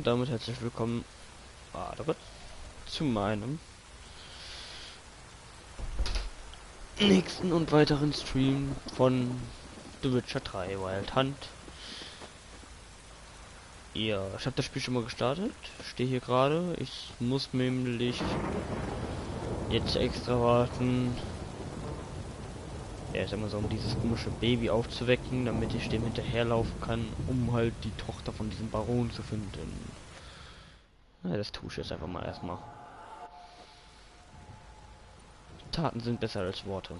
Damit herzlich willkommen zu meinem nächsten und weiteren Stream von The Witcher 3 Wild Hunt. Ja, ich habe das Spiel schon mal gestartet, stehe hier gerade. Ich muss nämlich jetzt extra warten, ja, ich sag mal so, um dieses komische Baby aufzuwecken, damit ich dem hinterherlaufen kann, um halt die Tochter von diesem Baron zu finden. Na, das tue ich jetzt einfach mal erstmal. Taten sind besser als Worte.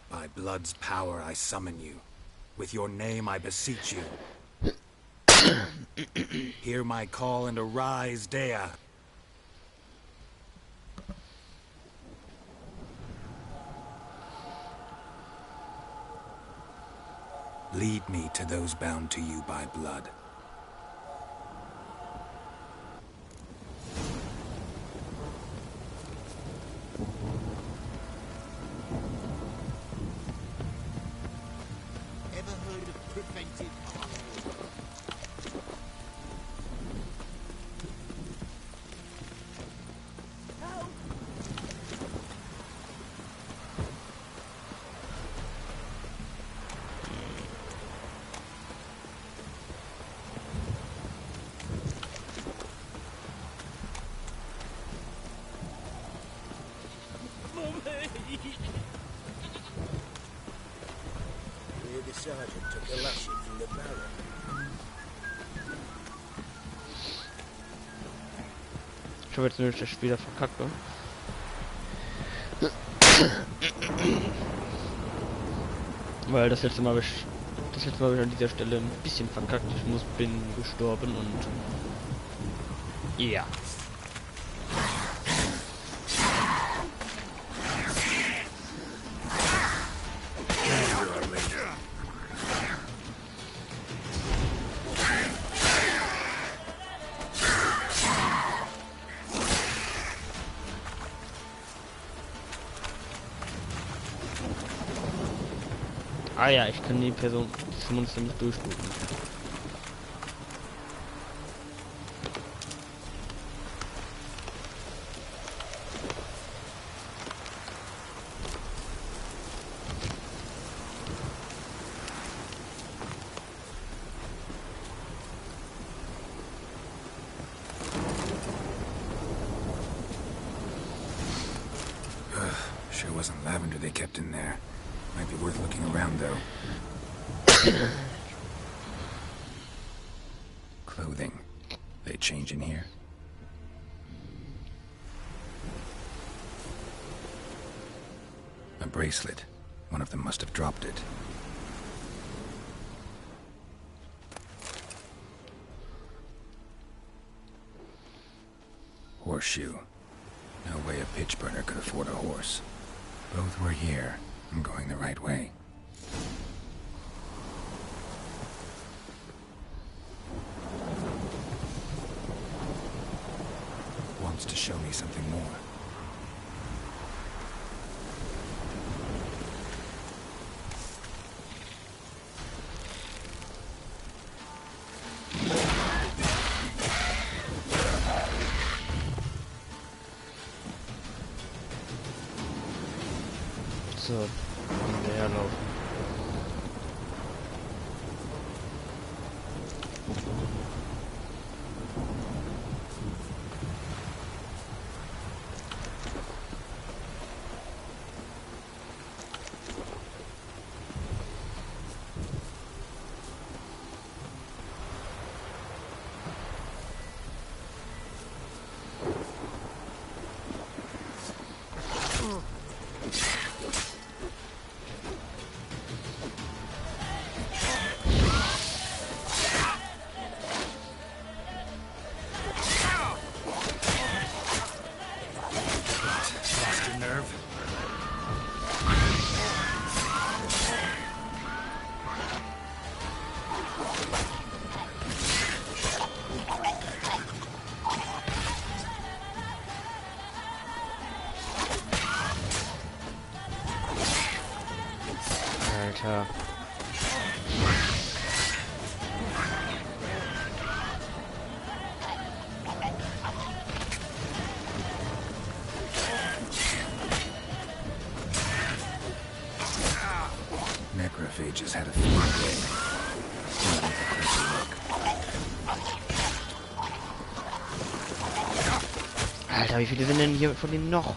By blood's power I summon you. With your name I beseech you. Hear my call and arise, Dea. Lead me to those bound to you by blood. Ever heard of preventive The sergeant took a lashing from the barrel. Ich habe jetzt nur das Spiel verkackt, ne? Weil das letzte Mal habe ich an dieser Stelle ein bisschen verkackt. Bin gestorben und ja. Ah ja, ich kann die Person, das Monster nicht durchgucken. Sure wasn't lavender they kept in there. Might be worth looking around, though. Clothing. They change in here? A bracelet. One of them must have dropped it. Horseshoe. No way a pitch burner could afford a horse. Both were here. I'm going the right way. Wants to show me something more. So, hinterherlaufen. Alter. Necrophages had a field day. Still with a closer look. Alter, wie viele sind denn hier von denen noch?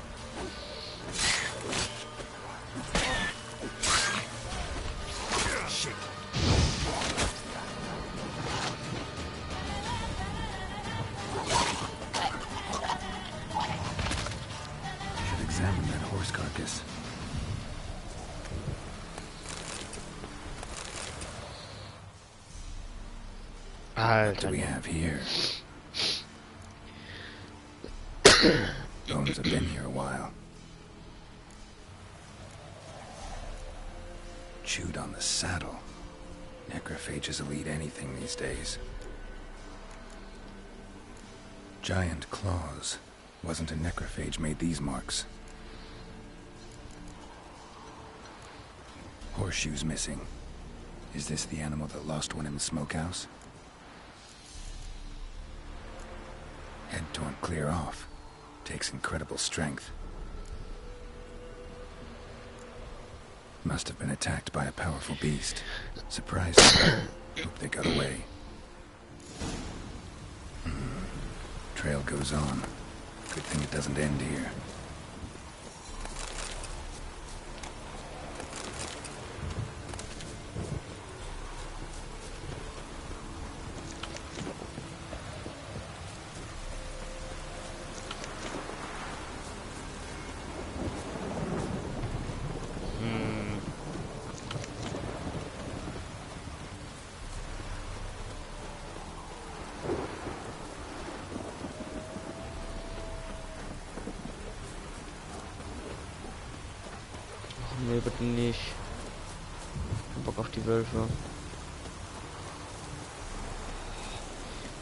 Should examine that horse carcass. What do Alter. we have here? Bones have been here a while. Chewed on the saddle. Necrophages will eat anything these days. Giant claws. Wasn't a necrophage made these marks. Horseshoes missing. Is this the animal that lost one in the smokehouse? Head torn clear off. Takes incredible strength. Must have been attacked by a powerful beast. Surprised. Hope they got away. Trail goes on. Good thing it doesn't end here. Nee, bitte nicht. Ich hab Bock auf die Wölfe.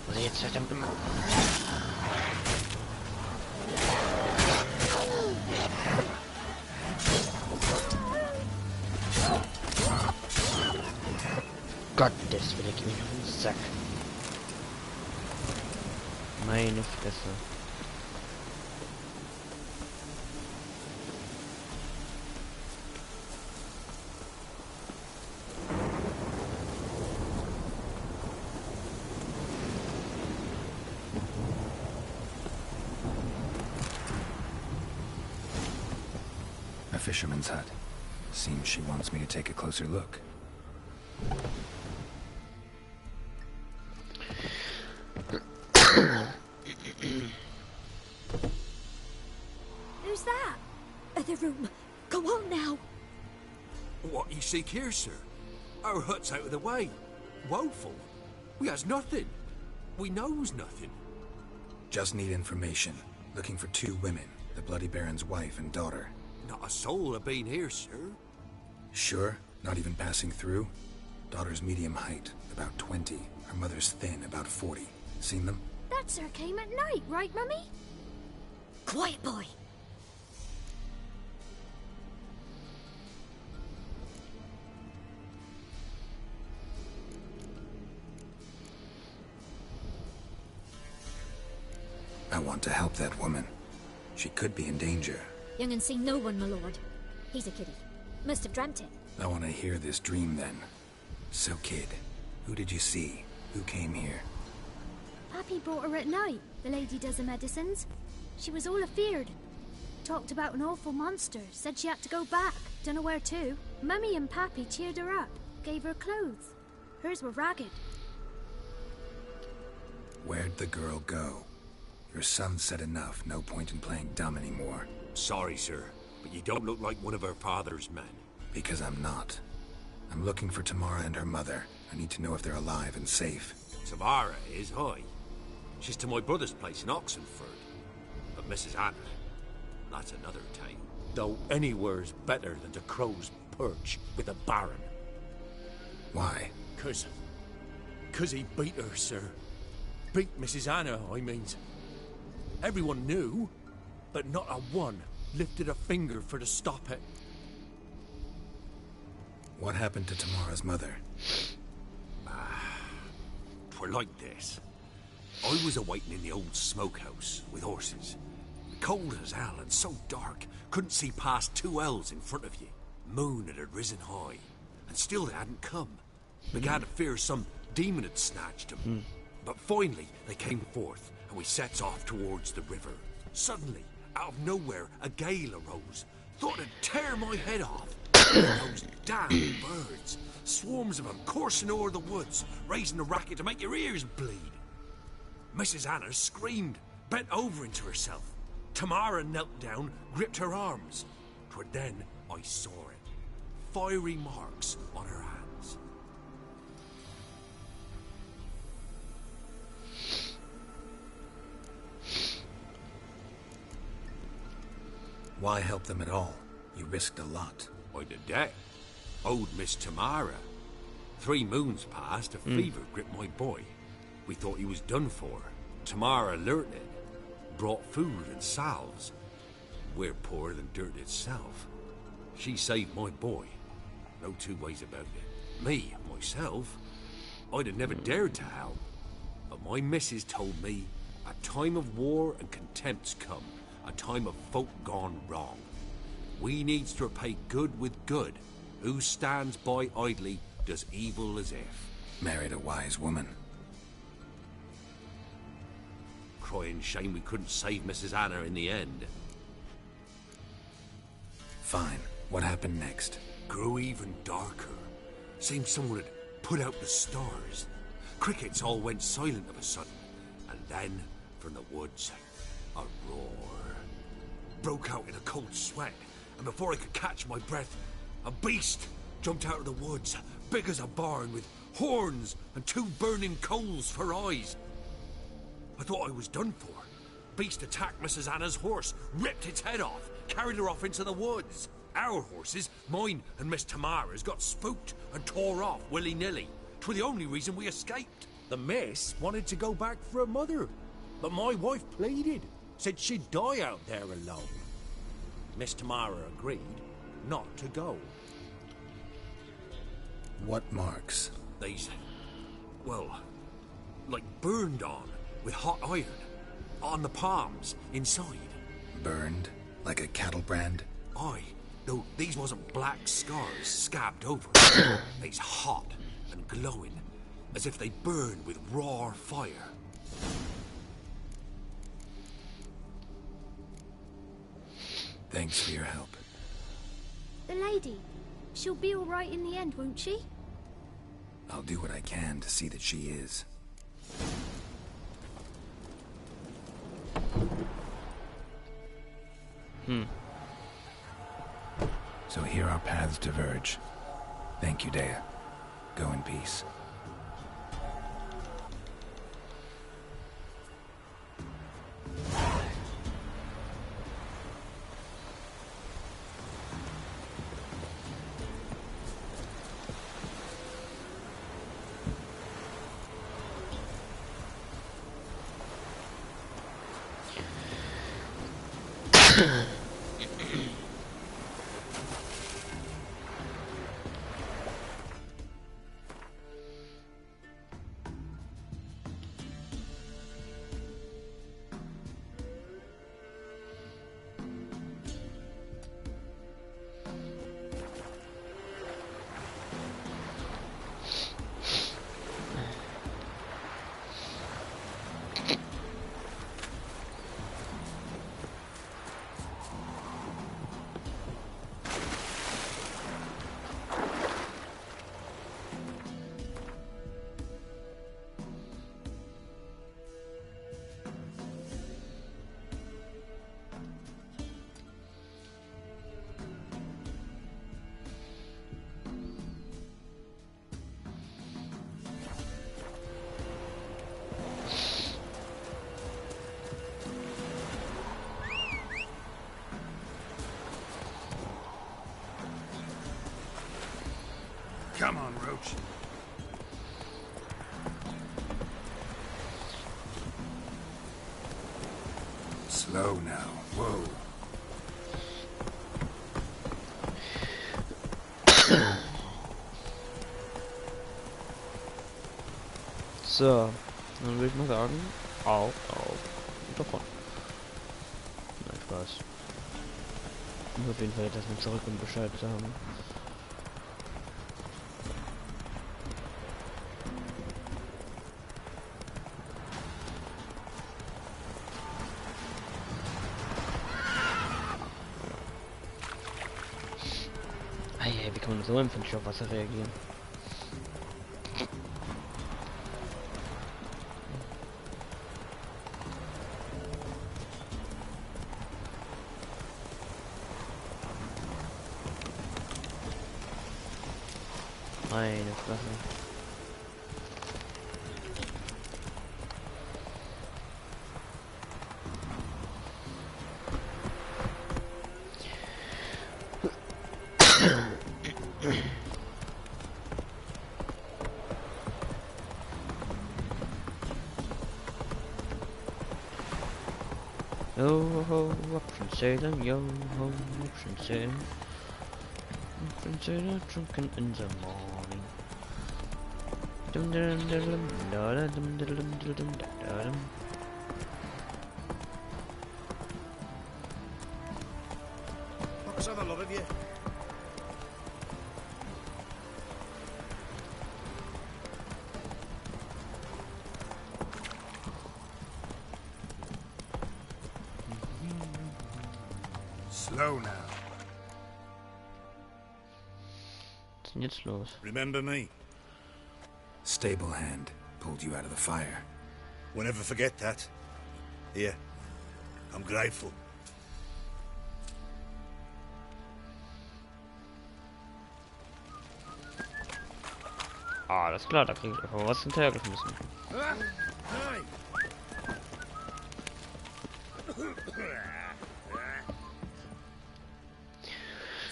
Was ich jetzt verdammt immer. Gottes Willen, geh mich auf den Sack. Meine Fresse. A fisherman's hut. Seems she wants me to take a closer look. Who's that? Other room. Go on now. What you seek here, sir? Our hut's out of the way. Woeful. We has nothing. We knows nothing. Just need information. Looking for 2 women. The Bloody Baron's wife and daughter. Not a soul have been here, sir. Sure? Not even passing through? Daughter's medium height, about 20. Her mother's thin, about 40. Seen them? That sir came at night, right, Mummy? Quiet, boy. I want to help that woman. She could be in danger. Young and seen no one, my lord. He's a kiddie. Must have dreamt it. I want to hear this dream then. So, kid, who did you see? Who came here? Pappy brought her at night. The lady does the medicines. She was all afeared. Talked about an awful monster. Said she had to go back. Don't know where to. Mummy and Pappy cheered her up. Gave her clothes. Hers were ragged. Where'd the girl go? Your son said enough. No point in playing dumb anymore. Sorry, sir, but you don't look like one of her father's men. Because I'm not. I'm looking for Tamara and her mother. I need to know if they're alive and safe. Tamara is, hi. She's to my brother's place in Oxenford. But Mrs. Anna, that's another tale. Though anywhere's better than the Crow's Perch with a baron. Why? Cause he beat her, sir. Beat Mrs. Anna, I means. Everyone knew, but not a one lifted a finger for to stop it. What happened to Tamara's mother? Twere like this. I was awaiting in the old smokehouse with horses. Cold as hell and so dark, couldn't see past 2 ells in front of you. Moon had risen high, and still they hadn't come. Began to fear some demon had snatched them. But finally they came forth, and we sets off towards the river. Suddenly, out of nowhere, a gale arose. Thought it'd tear my head off. Those damn birds, swarms of them coursing over the woods, raising a racket to make your ears bleed. Mrs. Anna screamed, bent over into herself. Tamara knelt down, gripped her arms. 'Twere then I saw it. Fiery marks on her hands. Why help them at all? You risked a lot. I did that. Owed Miss Tamara. 3 moons passed, a fever gripped my boy. We thought he was done for. Tamara learnt it. Brought food and salves. We're poorer than dirt itself. She saved my boy. No 2 ways about it. Me, myself, I'd have never dared to help. But my missus told me a time of war and contempt's come. A time of folk gone wrong. We needs to repay good with good. Who stands by idly does evil as if. Married a wise woman. Crying shame we couldn't save Mrs. Anna in the end. Fine. What happened next? Grew even darker. Seemed someone had put out the stars. Crickets all went silent of a sudden. And then, from the woods, a roar. Broke out in a cold sweat. And before I could catch my breath, a beast jumped out of the woods, big as a barn, with horns and 2 burning coals for eyes. I thought I was done for. Beast attacked Mrs. Anna's horse, ripped its head off, carried her off into the woods. Our horses, mine and Miss Tamara's, got spooked and tore off willy-nilly. 'Twere the only reason we escaped. The miss wanted to go back for her mother, but my wife pleaded, said she'd die out there alone. Miss Tamara agreed not to go. What marks? These, well, like burned on with hot iron. On the palms, inside. Burned? Like a cattle brand? Aye, though these wasn't black scars scabbed over. They's hot and glowing, as if they burned with raw fire. Thanks for your help. The lady, she'll be all right in the end, won't she? I'll do what I can to see that she is. So here our paths diverge. Thank you, Dea. Go in peace. Come on, Roach. Slow now. Whoa. So, dann würde ich mal sagen, auf davon. Nein, Spaß. Und auf jeden Fall jetzt erstmal zurück und Bescheid sagen. Wie kann man so empfindlich auf Wasser reagieren? Meine Fresse. Yo ho, up from Salem, yo ho, up from Salem. Up from Salem, drunken in the morning. Dum dum dum dum da dum dum dum dum da dum. Let's have a lot of you. Slow now. Was ist denn jetzt los? Remember me? Stable hand pulled you out of the fire. We'll never forget that. Here, I'm grateful. Ah, das ist klar, da kriege ich einfach was hinterhergeschmissen.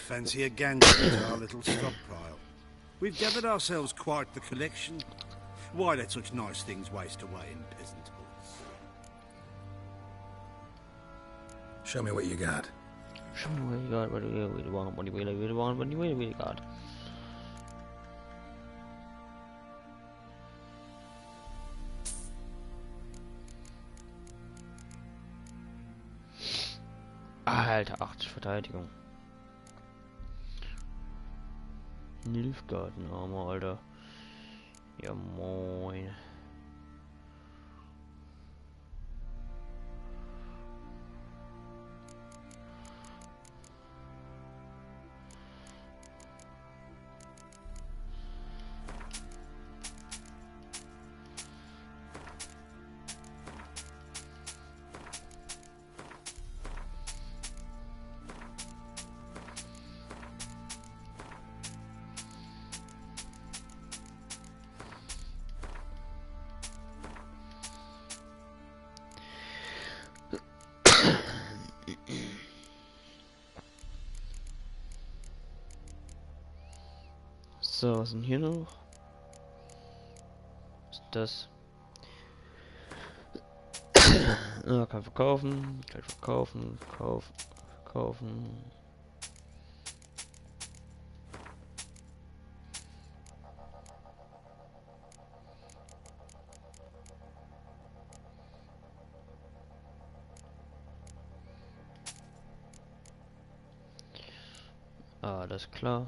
Fancy a gangster to our little stockpile. We've gathered ourselves quite the collection. Why let such nice things waste away in peasant huts? Show me what you got. Show me what you got, what do you really want, what do you really want, what do you really got. Alter, 80 Verteidigung. Nilfgaarden-Armor, Alter. Ja, moin. So, was ist denn hier noch? Was ist das? Ah, kann verkaufen, kaufen. Alles klar.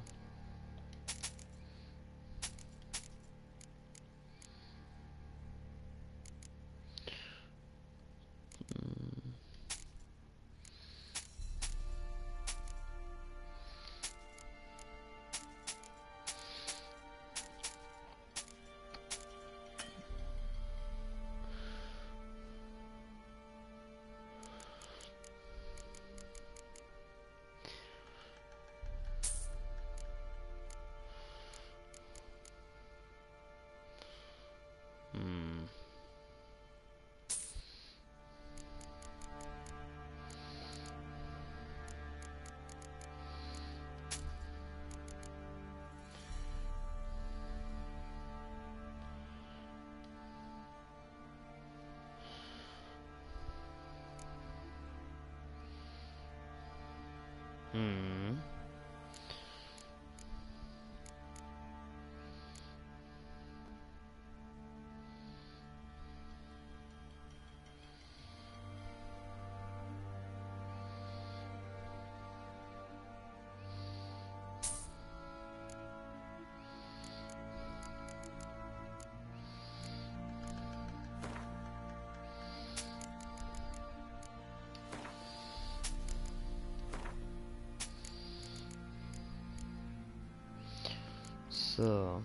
So.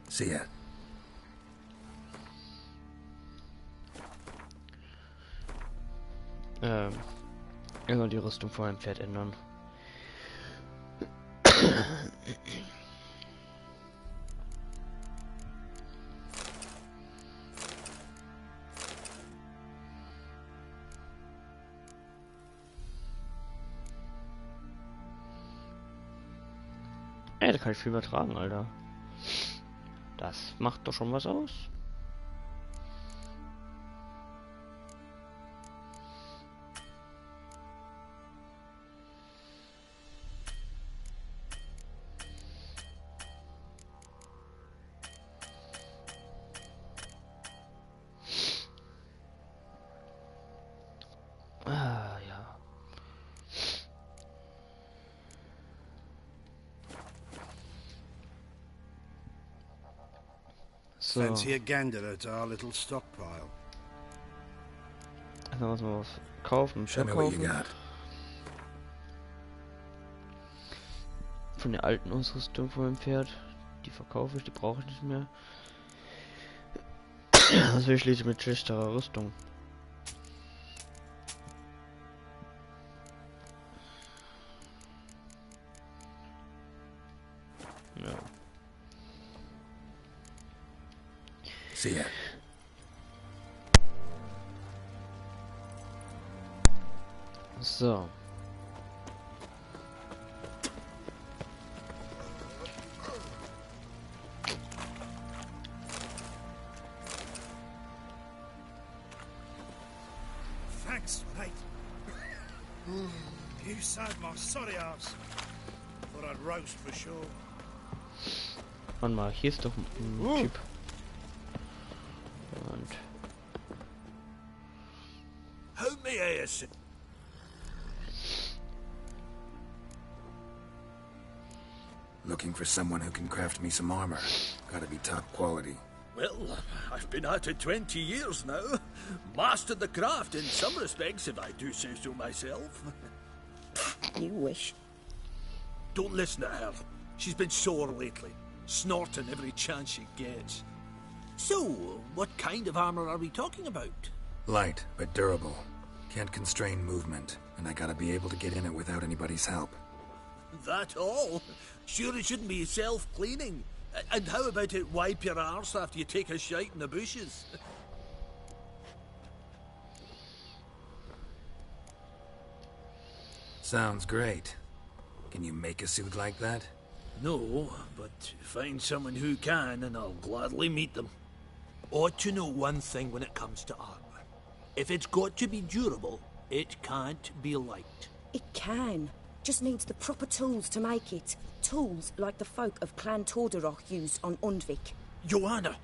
See ya. Immer die Rüstung vor einem Pferd ändern. Ey, da kann ich viel übertragen, Alter. Das macht doch schon was aus. Ah, ja. So. Fancy a gander at our little stockpile. Also was wir was kaufen, Show me what you verkaufen. got. Von der alten Ausrüstung von dem Pferd. Die verkaufe ich, die brauche ich nicht mehr. Was will ich schließlich mit schlechterer Rüstung? Ja. See ya. So. Thanks, mate. You saved my sorry ass. Thought I'd roast for sure. Warte mal, hier ist doch ein Typ. Und How may I assist? Looking for someone who can craft me some armor. Gotta be top quality. Well, I've been at it 20 years now. Mastered the craft in some respects, if I do say so myself. You wish. Don't listen to her. She's been sore lately, snorting every chance she gets. So, what kind of armor are we talking about? Light, but durable. Can't constrain movement, and I gotta be able to get in it without anybody's help. That all? Sure it shouldn't be self-cleaning. And how about it wipe your arse after you take a shite in the bushes? Sounds great. Can you make a suit like that? No, but find someone who can and I'll gladly meet them. Ought to know one thing when it comes to armor. If it's got to be durable, it can't be light. It can. Just needs the proper tools to make it. Tools like the folk of Clan Torderoch used on Undvik. Joanna,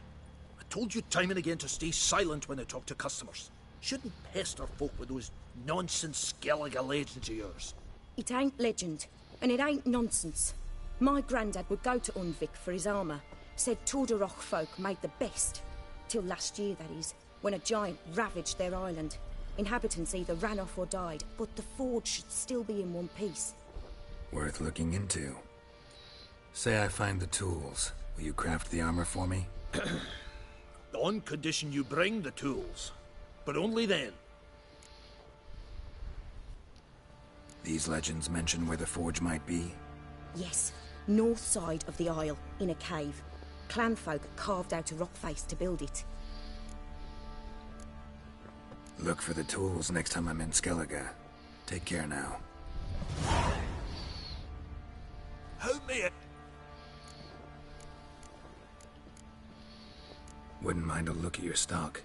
I told you time and again to stay silent when I talk to customers. Shouldn't pester folk with those nonsense Skellige legends of yours. It ain't legend, and it ain't nonsense. My granddad would go to Undvik for his armour. Said Torderoch folk made the best. Till last year, that is, when a giant ravaged their island. Inhabitants either ran off or died, but the forge should still be in one piece. Worth looking into. Say I find the tools. Will you craft the armor for me? On condition you bring the tools. But only then. These legends mention where the forge might be? Yes, north side of the isle, in a cave. Clanfolk carved out a rock face to build it. Look for the tools next time I'm in Skellige. Take care now. How may I... Wouldn't mind a look at your stock.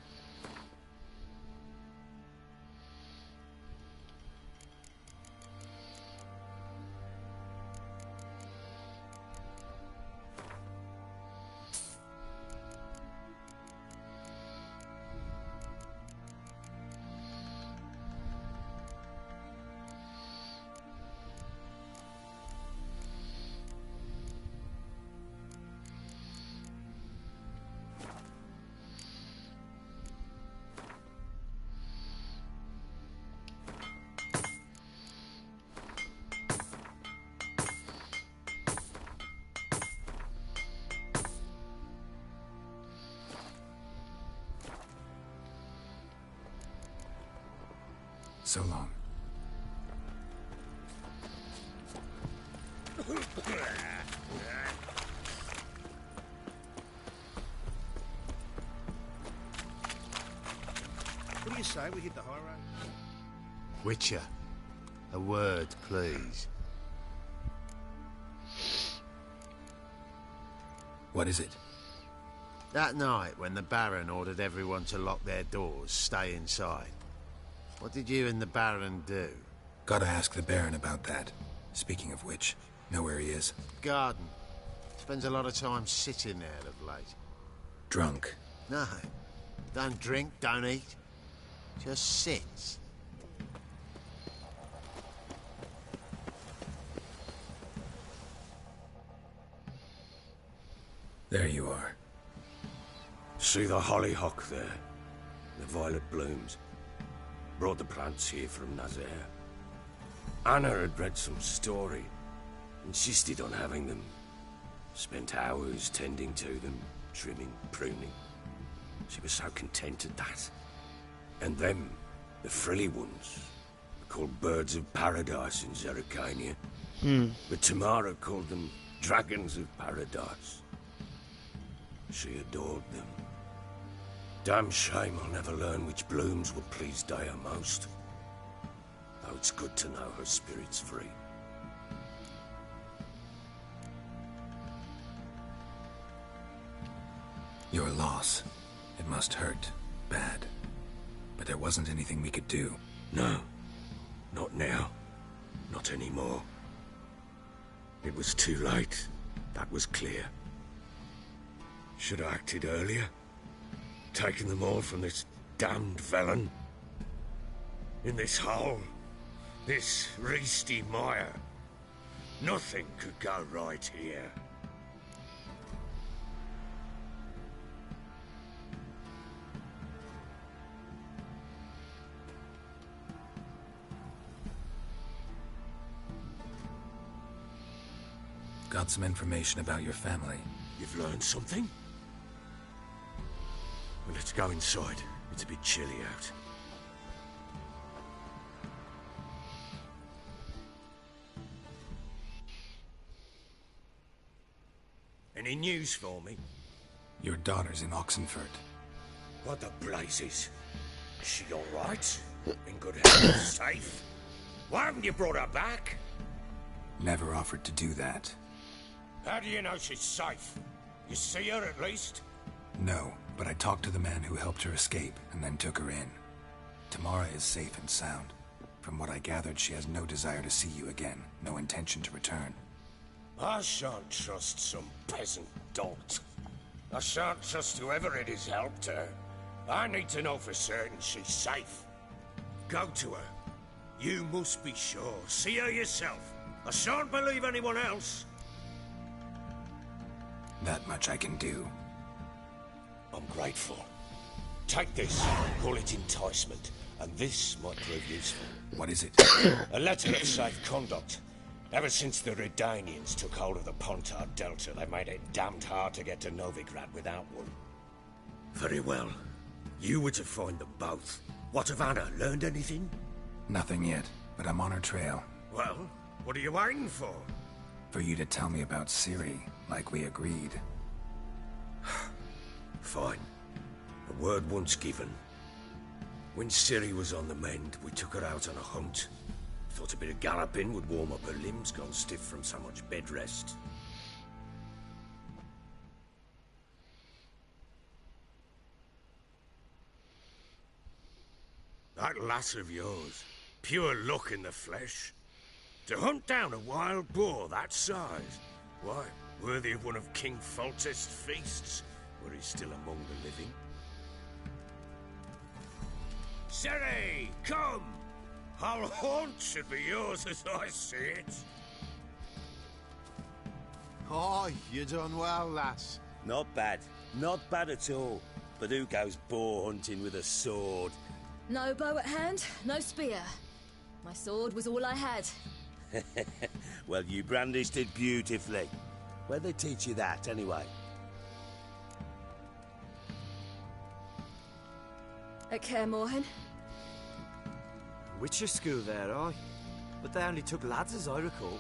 So long. What do you say we hit the high road? Witcher, a word, please. What is it? That night when the Baron ordered everyone to lock their doors, stay inside. What did you and the Baron do? Gotta ask the Baron about that. Speaking of which, know where he is? Garden. Spends a lot of time sitting there of late. Drunk. No. Don't drink, don't eat. Just sits. There you are. See the hollyhock there? The violet blooms. Brought the plants here from Nazaire. Anna had read some story. Insisted on having them. Spent hours tending to them, trimming, pruning. She was so content at that. And them, the frilly ones, called birds of paradise in Zerrikania. But Tamara called them dragons of paradise. She adored them. Damn shame I'll never learn which blooms will please Dea most. Though it's good to know her spirit's free. Your loss. It must hurt. Bad. But there wasn't anything we could do. No. Not now. Not anymore. It was too late. That was clear. Should have acted earlier. Taken them all from this damned felon. In this hole. This reesty mire. Nothing could go right here. Got some information about your family. You've learned something? Well, let's go inside. It's a bit chilly out. Any news for me? Your daughter's in Oxenford. What the blazes? Is she all right? In good health? Safe? Why haven't you brought her back? Never offered to do that. How do you know she's safe? You see her at least? No, but I talked to the man who helped her escape and then took her in. Tamara is safe and sound. From what I gathered, she has no desire to see you again, no intention to return. I shan't trust some peasant dolt. I shan't trust whoever it is helped her. I need to know for certain she's safe. Go to her. You must be sure. See her yourself. I shan't believe anyone else. That much I can do. I'm grateful. Take this, call it enticement, and this might prove useful. What is it? A letter of safe conduct. Ever since the Redanians took hold of the Pontar Delta, they made it damned hard to get to Novigrad without one. Very well. You were to find them both. What of Anna? Learned anything? Nothing yet, but I'm on her trail. Well, what are you waiting for? For you to tell me about Ciri, like we agreed. Fine. A word once given. When Ciri was on the mend, we took her out on a hunt. Thought a bit of galloping would warm up her limbs, gone stiff from so much bed rest. That lass of yours, pure luck in the flesh. To hunt down a wild boar that size, why, worthy of one of King Foltest's feasts, were he still among the living. Ciri, come! Our haunt should be yours as I see it. Oh, you done well, lass. Not bad. Not bad at all. But who goes boar hunting with a sword? No bow at hand, no spear. My sword was all I had. Well, you brandished it beautifully. Where'd they teach you that, anyway? At Kaer Morhen. Witcher school there, aye. But they only took lads, as I recall.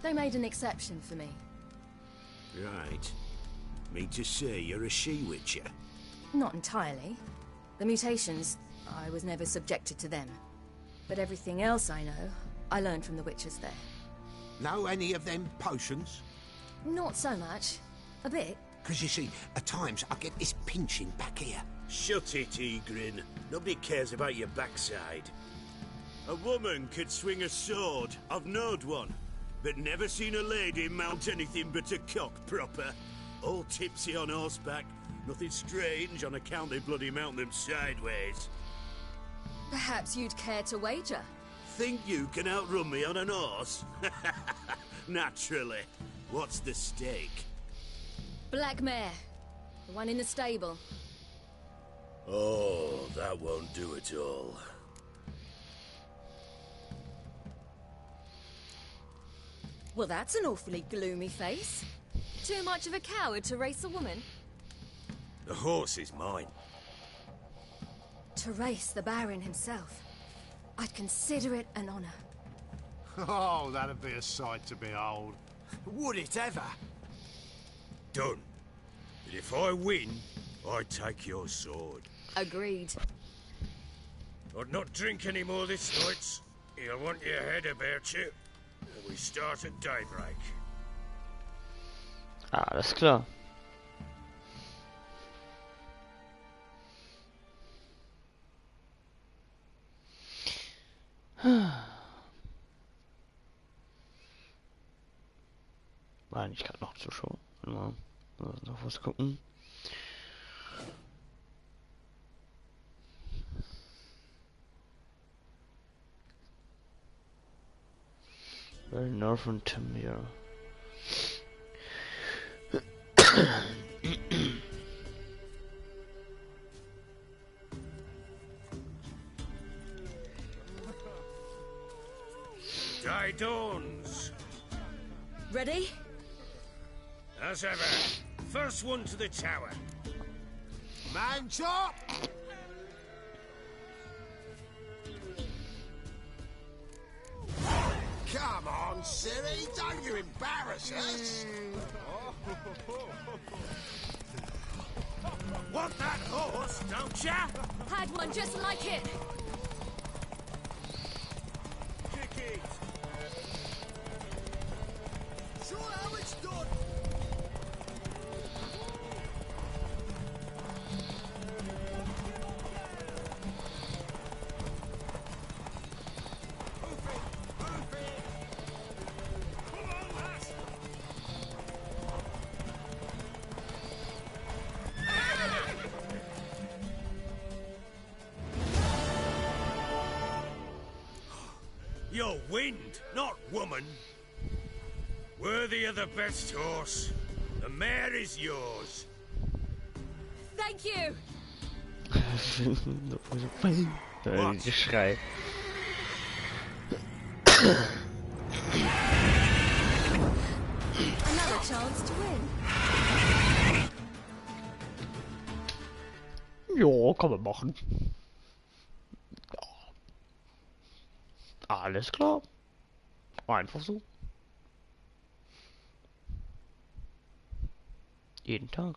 They made an exception for me. Right. Mean to say you're a she-witcher? Not entirely. The mutations, I was never subjected to them. But everything else I know, I learned from the witches there. Know any of them potions? Not so much. A bit. Because you see, at times I get this pinching back here. Shut it, Egrin. Nobody cares about your backside. A woman could swing a sword. I've knowed one. But never seen a lady mount anything but a cock proper. All tipsy on horseback. Nothing strange on account they bloody mount them sideways. Perhaps you'd care to wager? Think you can outrun me on an horse? Naturally. What's the stake? Black mare. The one in the stable. Oh, that won't do it all. Well, that's an awfully gloomy face. Too much of a coward to race a woman? The horse is mine. To race the Baron himself. I'd consider it an honor. Oh, that'd be a sight to behold. Would it ever? Done. But if I win, I take your sword. Agreed. I'd not drink any more this night. You'll want your head about you. We start at daybreak. Alles klar. War nicht gerade noch zu schauen. Mal noch was gucken. Very northern Tamir. Day dawns. Ready? As ever. First one to the tower. Man chop! Come on, Siri, don't you embarrass us! Want that horse, don't ya? Had one just like it. Kick it. Show how it's done! You're wind, not woman. Worthy of the best horse. The mare is yours. Thank you. Geschrei. Another chance to win. Jo, kann man machen. Ja. Alles klar. Einfach so. Jeden Tag.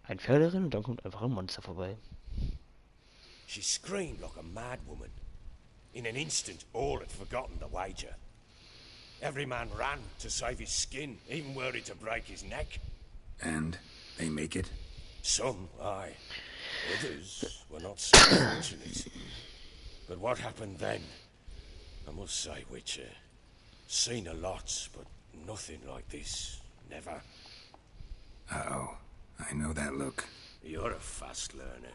Ein Pferderennen und dann kommt einfach ein Monster vorbei. She screamed like a mad woman. In an instant, all had forgotten the wager. Every man ran to save his skin, even worried to break his neck. And they make it? Some, aye. Others were not so fortunate. But what happened then? I must say, Witcher, seen a lot, but nothing like this. Never. Uh-oh. I know that look. You're a fast learner.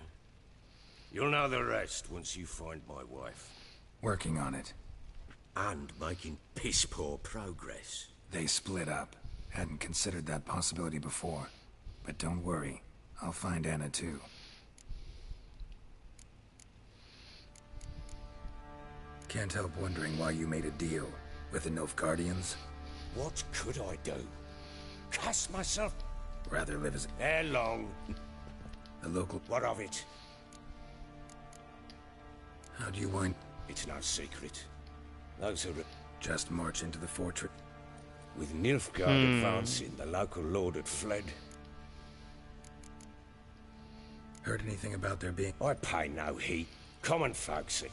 You'll know the rest once you find my wife. Working on it. And making piss-poor progress. They split up. Hadn't considered that possibility before. But don't worry. I'll find Anna too. Can't help wondering why you made a deal with the Nilfgaardians. What could I do? Cast myself? Rather live as Ere long. a local. What of it? How do you wind? It's no secret. Those who Just march into the fortress. with Nilfgaard advancing, the local lord had fled. Heard anything about there being? I pay no heed. Common folksy.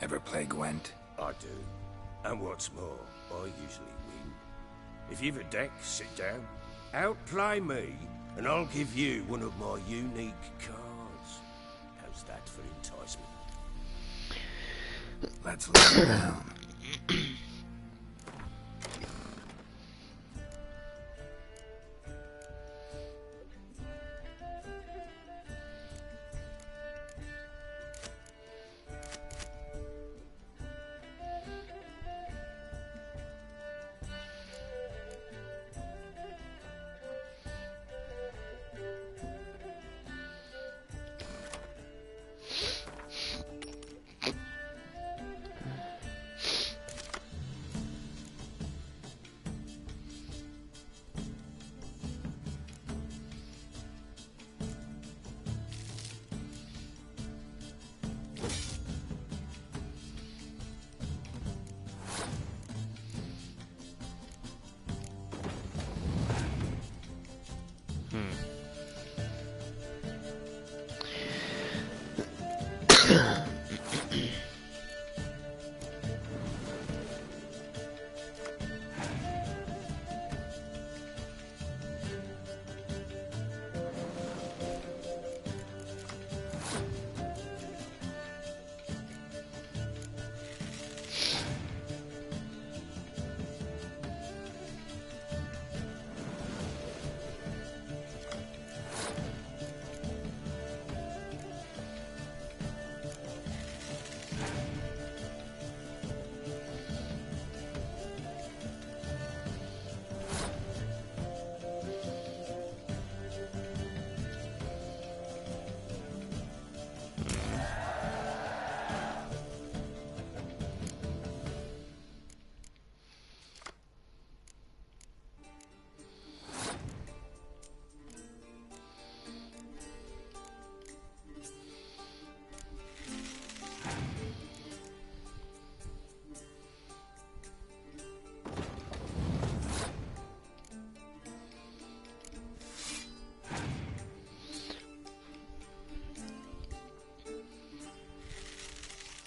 Ever play Gwent? I do. And what's more, I usually win. If you've a deck, sit down. Outplay me, and I'll give you one of my unique cards. How's that for enticement? Let's lay it down.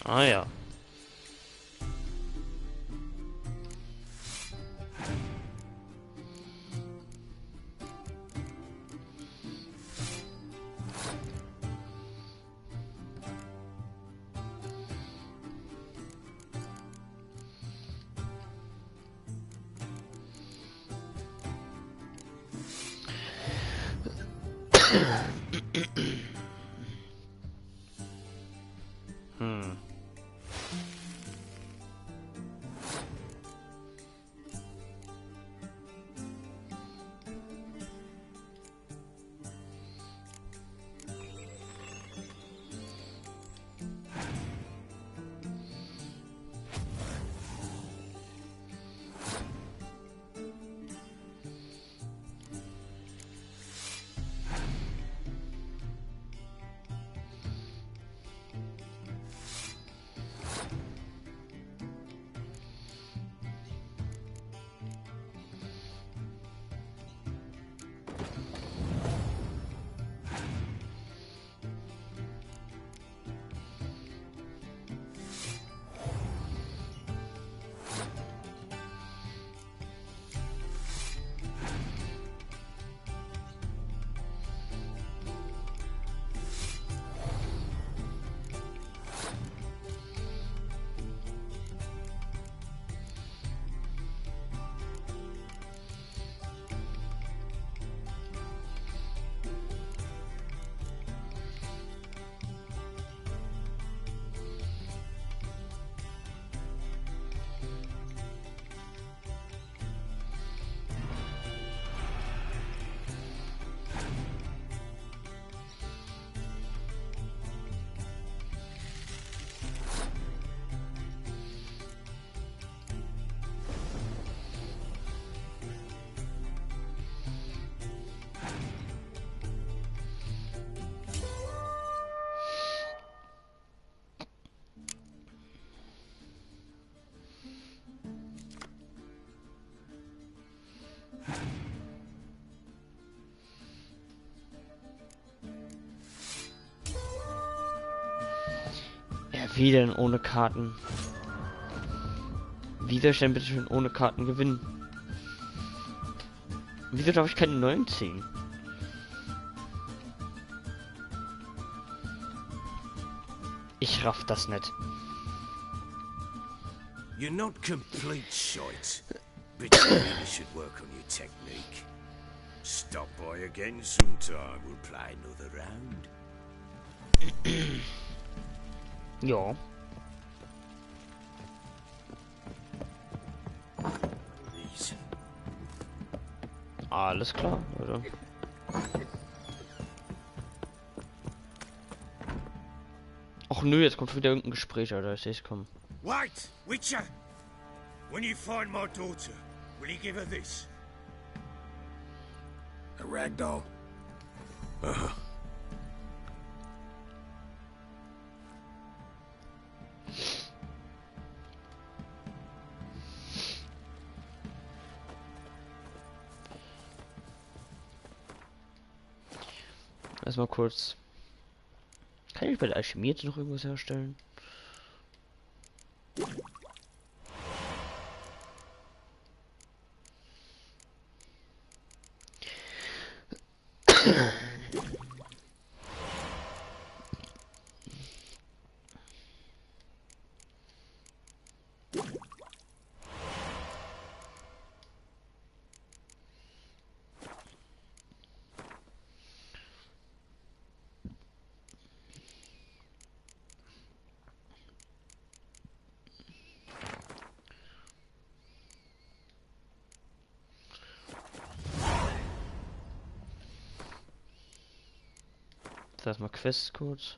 Ah ja. Wie denn ohne Karten? Wie soll ich denn bitte schon ohne Karten gewinnen? Wieso darf ich keine neuen ziehen? Ich raff das nicht. You're not complete shite, but you really should work on your technique. Stop by again sometime, we'll play another round. Ja. Alles klar, oder? Ach nö, jetzt kommt wieder irgendein Gespräch, Alter. Ich seh's kommen. Wait, Witcher! When you find my daughter, will you give her this? A ragdoll. Uh-huh. Erstmal kurz. Kann ich bei der Alchemie jetzt noch irgendwas herstellen? Erstmal Quests kurz.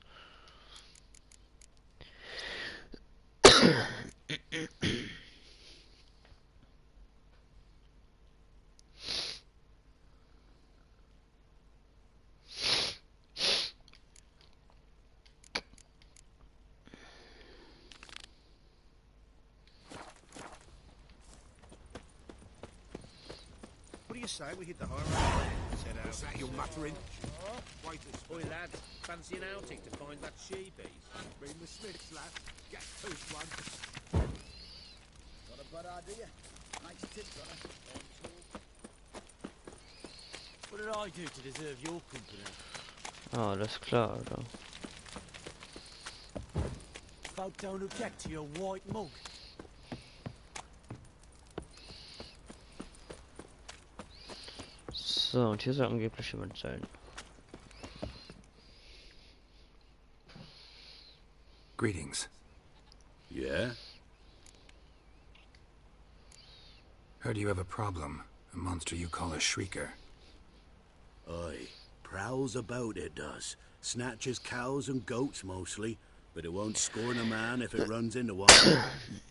What do you say we hit the high road? Set out. Is that your muttering? Wait a Oi, lad, fancy an outing to find that she-beast? Bring the Smiths, lad. Get tooth one. Got a bad idea. Makes tips on her. What did I do to deserve your company? Ah, alles klar, Alter. Folk don't object to your white mug. So, und hier soll angeblich jemand sein. Greetings. Yeah? Heard you have a problem. A monster you call a shrieker. Aye. Prowls about, it does. Snatches cows and goats mostly, but it won't scorn a man if it runs into one.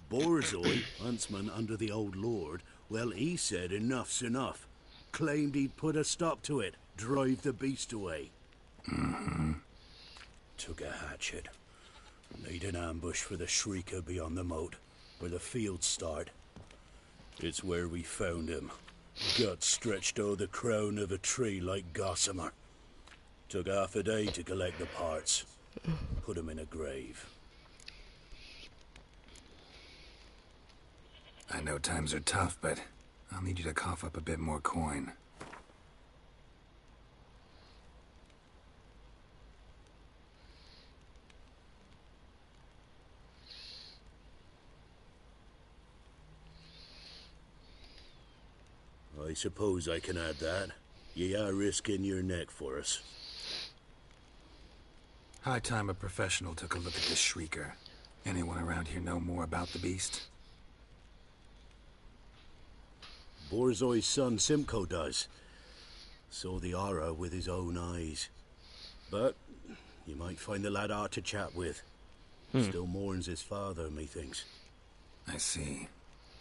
Borzoi, huntsman under the old lord, well, he said enough's enough. Claimed he'd put a stop to it, drive the beast away. Mm-hmm. Took a hatchet. Made an ambush for the shrieker beyond the moat, where the fields start. It's where we found him. Gut stretched o'er the crown of a tree like gossamer. Took half a day to collect the parts. Put him in a grave. I know times are tough, but I'll need you to cough up a bit more coin. I suppose I can add that. Ye are risking your neck for us. High time a professional took a look at this shrieker. Anyone around here know more about the beast? Borzoi's son Simcoe does. Saw the aura with his own eyes. But you might find the lad hard to chat with. Still mourns his father, methinks. I see.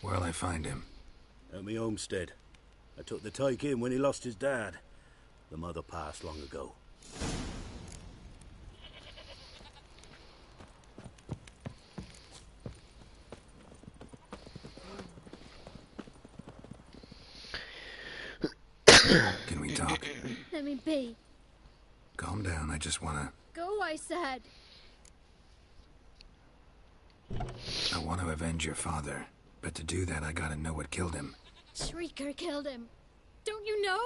Where'll I find him? At me homestead. I took the tyke in when he lost his dad. The mother passed long ago. Can we talk? Let me be. Calm down, I just wanna... Go, I said. I want to avenge your father, but to do that I gotta know what killed him. Shrieker killed him. Don't you know?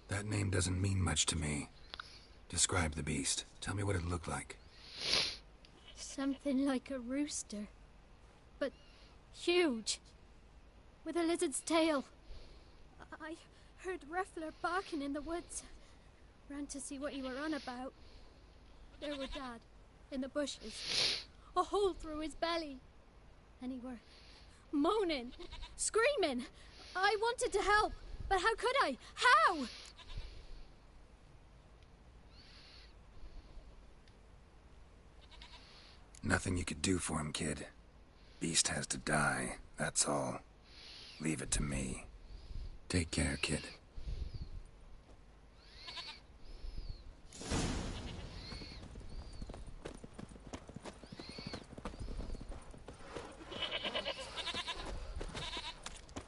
That name doesn't mean much to me. Describe the beast. Tell me what it looked like. Something like a rooster. But huge. With a lizard's tail. I heard Ruffler barking in the woods. Ran to see what you were on about. There were Dad, in the bushes. A hole through his belly. And he were moaning, screaming. I wanted to help, but how could I? How? Nothing you could do for him, kid. Beast has to die, that's all. Leave it to me. Take care, kid.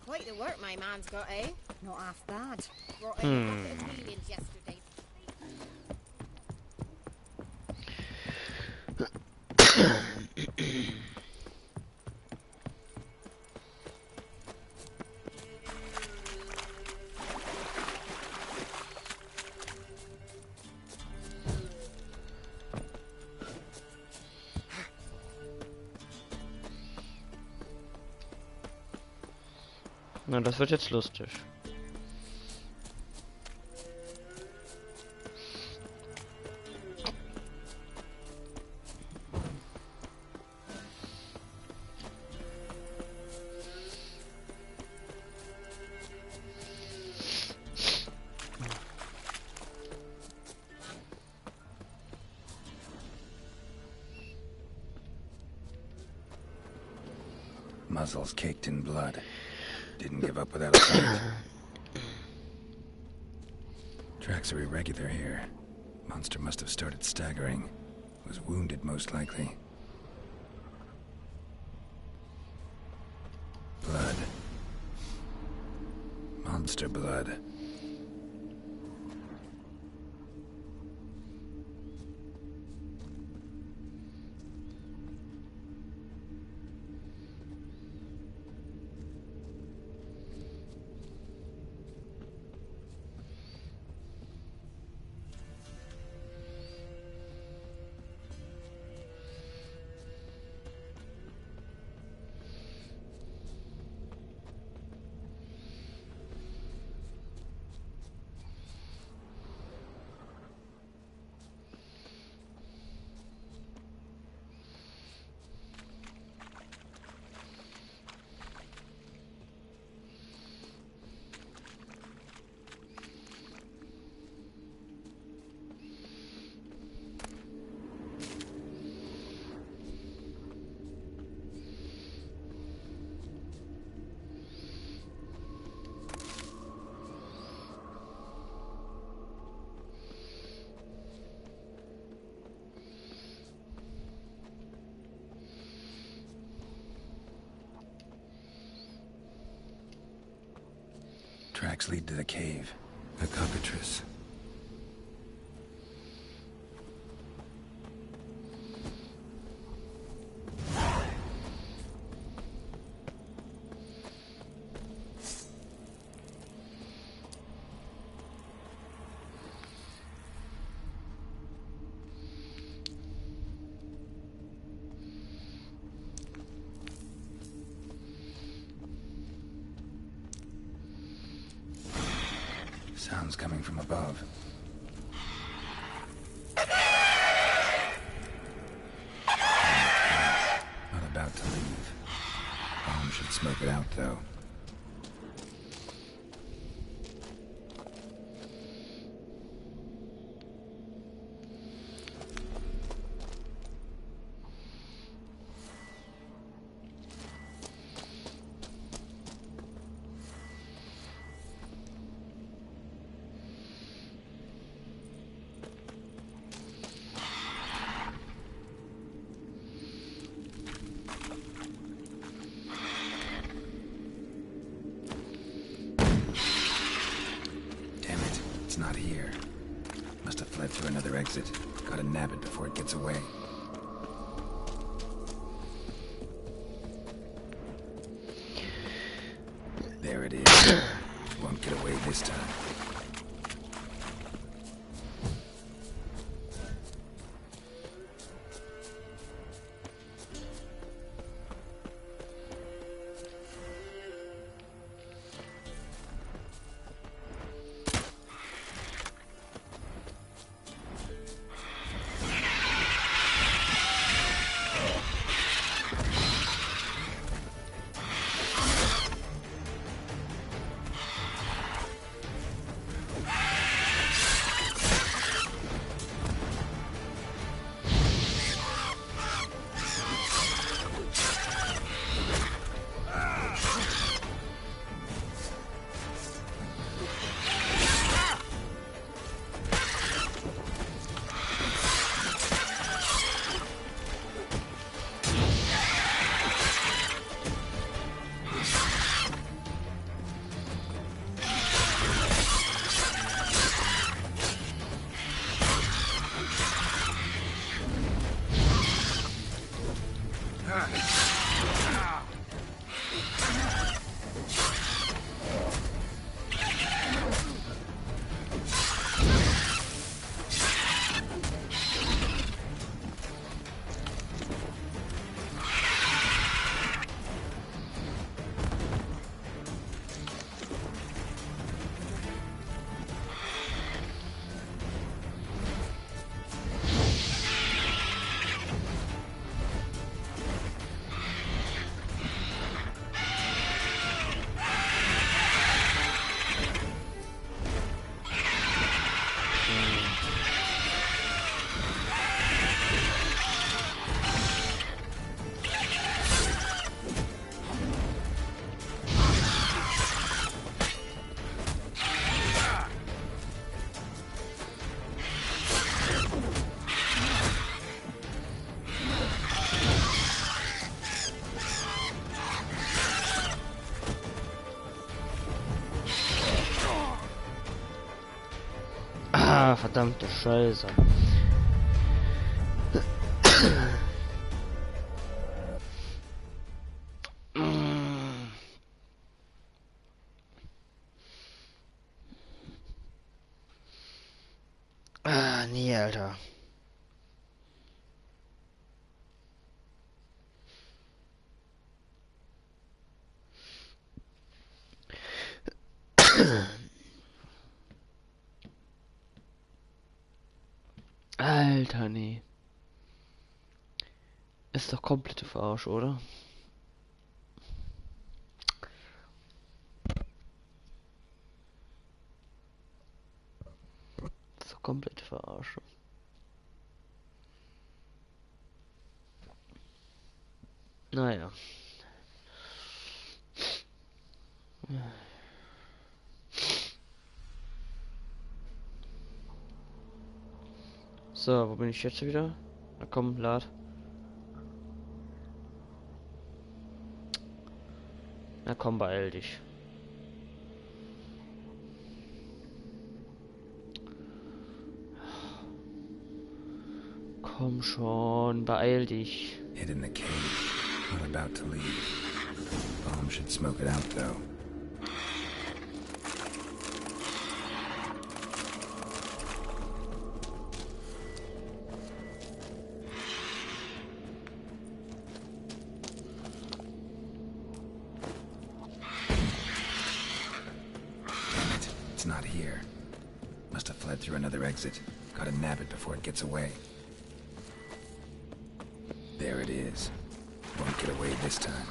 Quite the work my man's got, eh? Not half bad. Brought in a bucket of millions yesterday. Na, das wird jetzt lustig. Muzzles caked in blood. Didn't give up without a fight. Tracks are irregular here. Monster must have started staggering. Was wounded, most likely. Blood. Monster blood. Tracks lead to the cave. The cockatrice. Sounds coming from above. Not about to leave. Bomb should smoke it out, though. It's not here. Must have fled through another exit. Gotta nab it before it gets away. There it is. Won't get away this time. Ah, verdammte Scheiße. Ah, nee, Alter. Alter, nee. Ist doch komplette Verarsch, oder? Ist doch komplette Verarsche. Naja. So, wo bin ich jetzt wieder? Na komm, lad. Na komm, beeil dich. Komm schon, beeil dich. Hid in the cave. Not about to leave. Bomb should smoke it out, though. It's not here. Must have fled through another exit. Gotta nab it before it gets away. There it is. Won't get away this time.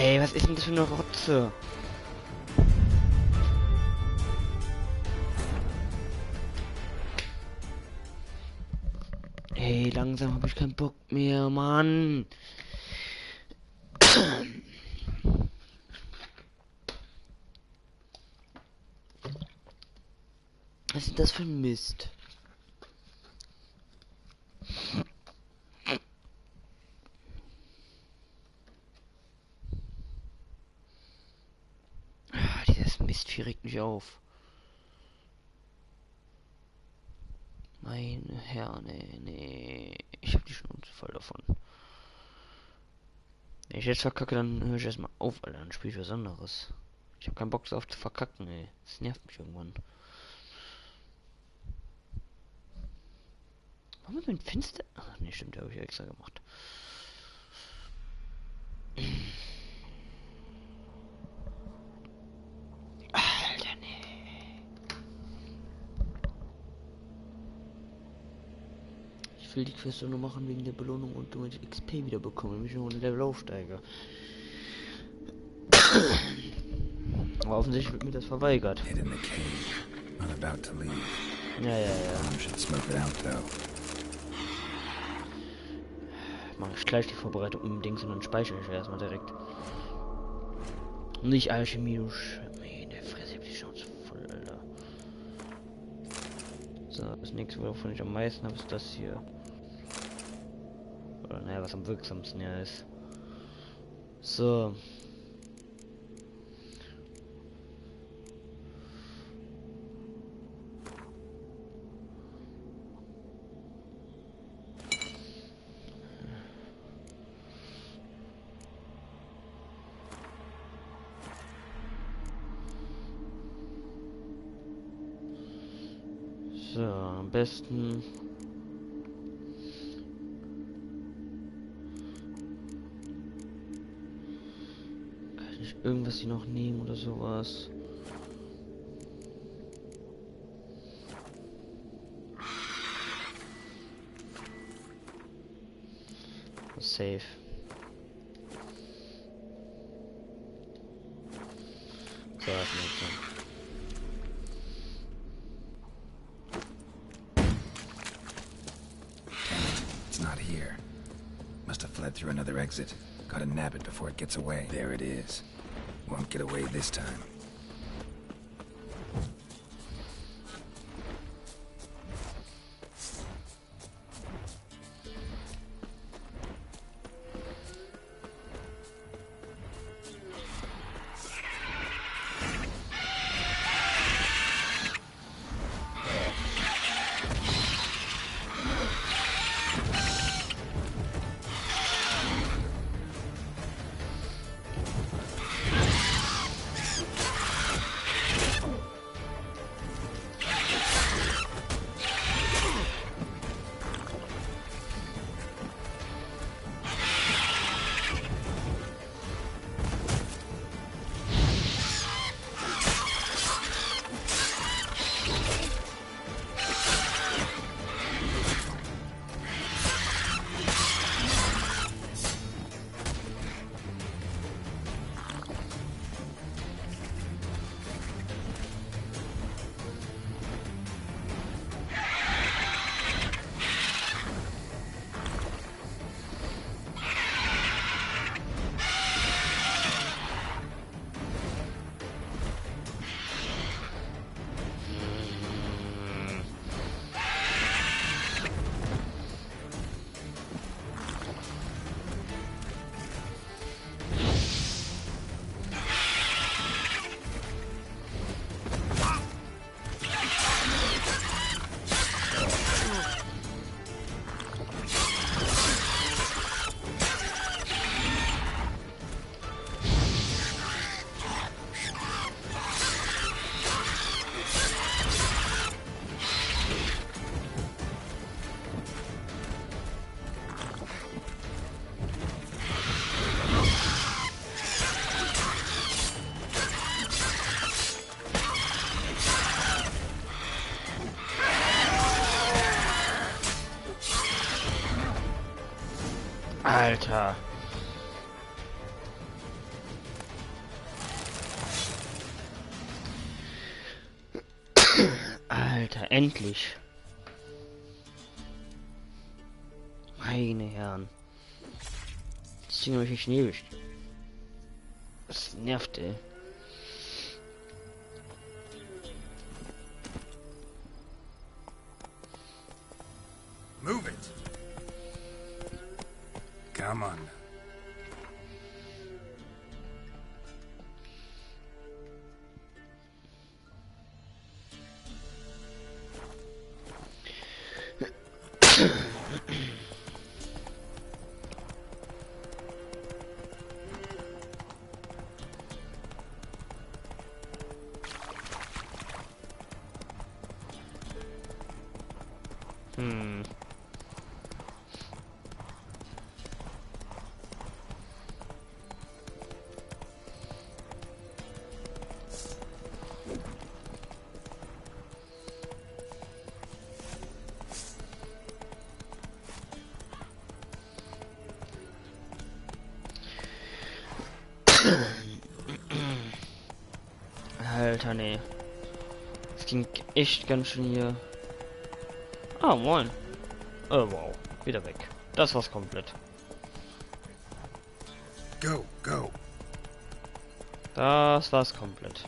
Ey, was ist denn das für eine Rotze? Ey, langsam habe ich keinen Bock mehr, Mann. Was ist das für ein Mist? Dieses Mistvieh regt mich auf. Meine Herren, nee. Ich hab die Schnauze voll davon. Wenn ich jetzt verkacke, dann höre ich erstmal auf, Alter. Dann spiele ich was anderes. Ich hab keinen Bock darauf zu verkacken, ey. Das nervt mich irgendwann. Warum ist mein Fenster? Ach nee, stimmt, habe ich ja extra gemacht. Alter, nee. Ich will die Quest nur machen wegen der Belohnung und damit ich XP wieder bekomme, damit ich noch ein Level aufsteige. Aber offensichtlich wird mir das verweigert. Hid in the cave, not about to leave. Ja. Should smoke it out though. Mache ich gleich die Vorbereitung im Dings und dann speichere ich erstmal direkt. Nicht Alchemie, du Meine Fresse, ich hab die Chance voll, Alter. So, das nächste, wovon ich am meisten habe, ist das hier. Oder naja, was am wirksamsten ja ist. So. So, am besten kann ich nicht irgendwas hier noch nehmen oder sowas. Safe. So, das nächste. Not here. Must have fled through another exit. Gotta nab it before it gets away. There it is. Won't get away this time. Alter. Alter, endlich. Meine Herren. Das Ding habe ich nicht ewig. Das nervt, ey. Move it. Come on. Alter, nee. Das ging echt ganz schön hier. Ah, moin. Oh, wow. Wieder weg. Das war's komplett. Go, go. Das war's komplett.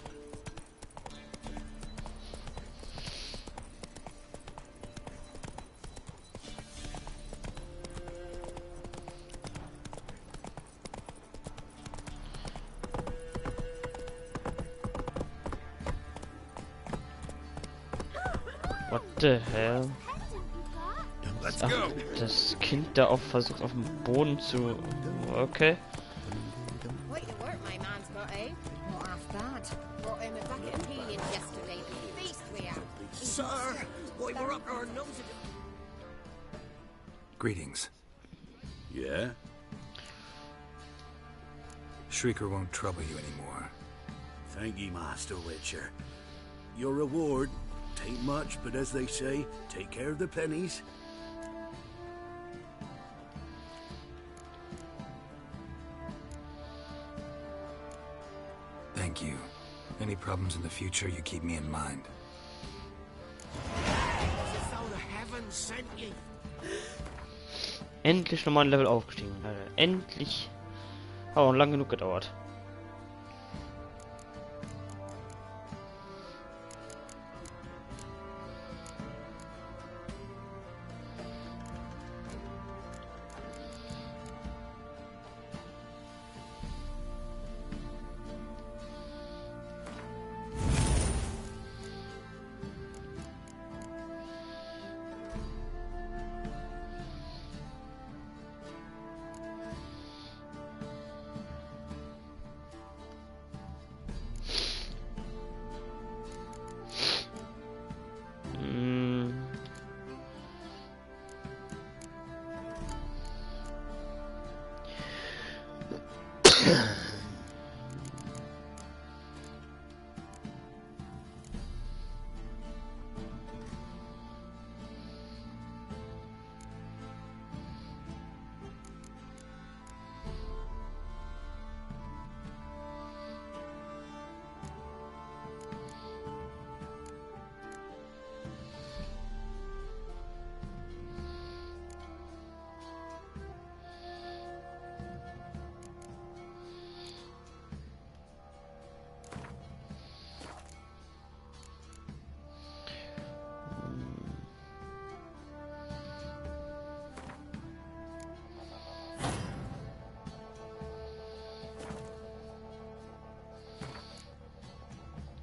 What the hell? Ach, das Kind da auch versucht auf dem Boden zu... Okay. Quite the work my man's got, eh? Not half bad. Brought him a bucket of peelings yesterday. Feast we have. Sir, we were up our noses. Greetings. Yeah? Shrieker won't trouble you anymore. Thank ye, Master Witcher. Your reward, tain't much, but as they say, take care of the pennies. Thank you. Any problems in the future, you keep me in mind. As though the heavens sent you. Endlich nochmal ein Level aufgestiegen. Alter. Endlich. Aber auch lang genug gedauert.